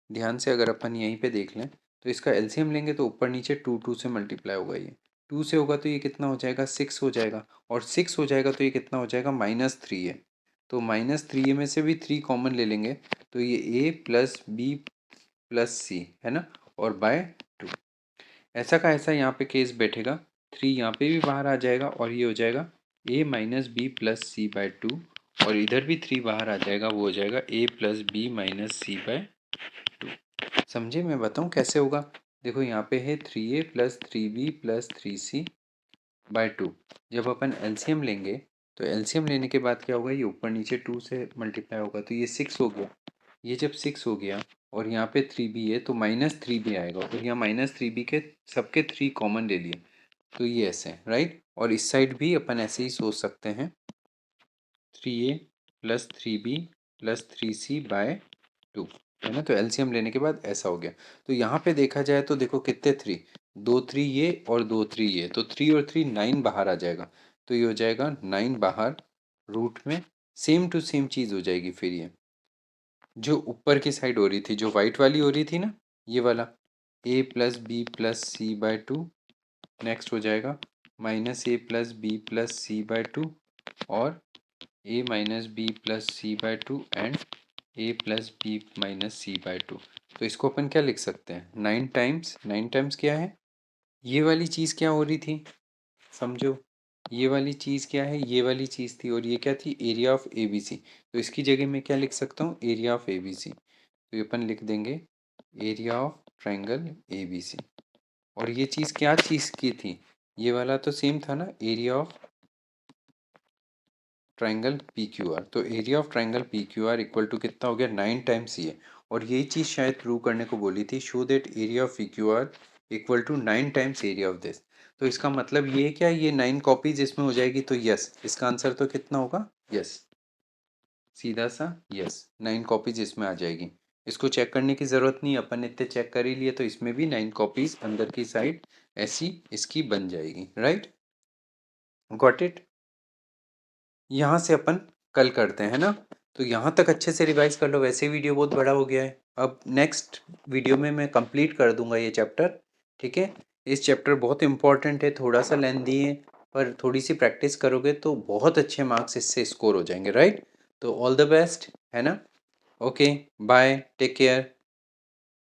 ध्यान से अगर अपन यहीं पे देख लें तो इसका एलसीएम लेंगे तो ऊपर नीचे 2 से मल्टीप्लाई होगा, ये 2 से होगा तो ये कितना हो जाएगा, 6 हो जाएगा, और 6 हो जाएगा तो ये कितना हो जाएगा, -3A। तो -3A में से भी 3 कॉमन ले लेंगे तो ये A plus B plus C है ना, और बाय 2। ऐसा का ऐसा यहाँ पे केस बैठेगा, 3 यहाँ पे भी बाहर आ जाएगा और ये हो जाएगा A minus B plus C by 2, और इधर भी 3 बाहर आ जाएगा, वो हो जाएगा A plus B minus C by 2। समझे, मैं बताऊँ कैसे होगा। देखो यहाँ पे है 3A plus 3B plus 3C bye 2। जब अपन एलसीएम लेंगे तो एलसीएम लेने के बाद क्या होगा, ये ऊपर नीचे 2 से मल्टीप्लाई होगा तो ये 6 हो गया। ये जब 6 हो गया और यहाँ पे 3B है तो -3B आएगा, और यहाँ -3B के सबके 3 कॉमन ले लिए, तो ये ऐसे, राइट। और इस साइड भी अपन ऐसे ही सोच सकते हैं, 3A plus 3B plus 3C bye 2, है ना। तो एलसीएम लेने के बाद ऐसा हो गया। तो यहाँ पे देखा जाए तो देखो कितने 3, 2 3 ये और 2 3 ये, तो 3 और 3 9 बाहर आ जाएगा, तो ये हो जाएगा 9 बाहर रूट में, सेम टू सेम चीज़ हो जाएगी। फिर ये जो ऊपर की साइड हो रही थी, जो वाइट वाली हो रही थी ना, ये वाला, A plus B plus C by two, next हो जाएगा minus A plus B plus C by two और A minus B plus C by two and A plus B minus C by two. तो इसको अपन क्या लिख सकते हैं, 9 times क्या है, ये वाली चीज़ क्या हो रही थी, समझो, ये वाली चीज़ क्या है, ये वाली चीज़ थी और ये क्या थी, area of A B C. तो इसकी जगह मैं क्या लिख सकता हूँ, area of A B C. तो ये अपन लिख देंगे area of triangle A B C. और ये चीज़ क्या चीज़ की थी, ये वाला तो सेम था ना, area of triangle P Q R. तो area of triangle P Q R equal to कितना हो गया, 9 टाइम्स ये। और यही चीज़ शायद प्रूव करने को बोली थी, show that area of P Q R equal to 9 times area of this. तो इसका मतलब ये क्या, ये 9 कॉपीज इसमें हो जाएगी, तो यस, इसका आंसर तो कितना होगा, यस, सीधा सा यस, 9 कॉपीज इसमें आ जाएगी। इसको चेक करने की ज़रूरत नहीं, अपन ने इतने चेक कर ही लिए, तो इसमें भी 9 कॉपीज अंदर की साइड ऐसी इसकी बन जाएगी। Right, got it. यहाँ से अपन कल करते हैं ना, तो यहाँ तक अच्छे से रिवाइज कर लो, वैसे वीडियो बहुत बड़ा हो गया है। अब नेक्स्ट वीडियो में मैं कंप्लीट कर दूंगा ये चैप्टर, ठीक है। इस चैप्टर बहुत इंपॉर्टेंट है, थोड़ा सा लेंथी है, पर थोड़ी सी प्रैक्टिस करोगे तो बहुत अच्छे मार्क्स इससे स्कोर हो जाएंगे। राइट, तो ऑल द बेस्ट, है ना। Okay, bye, take care.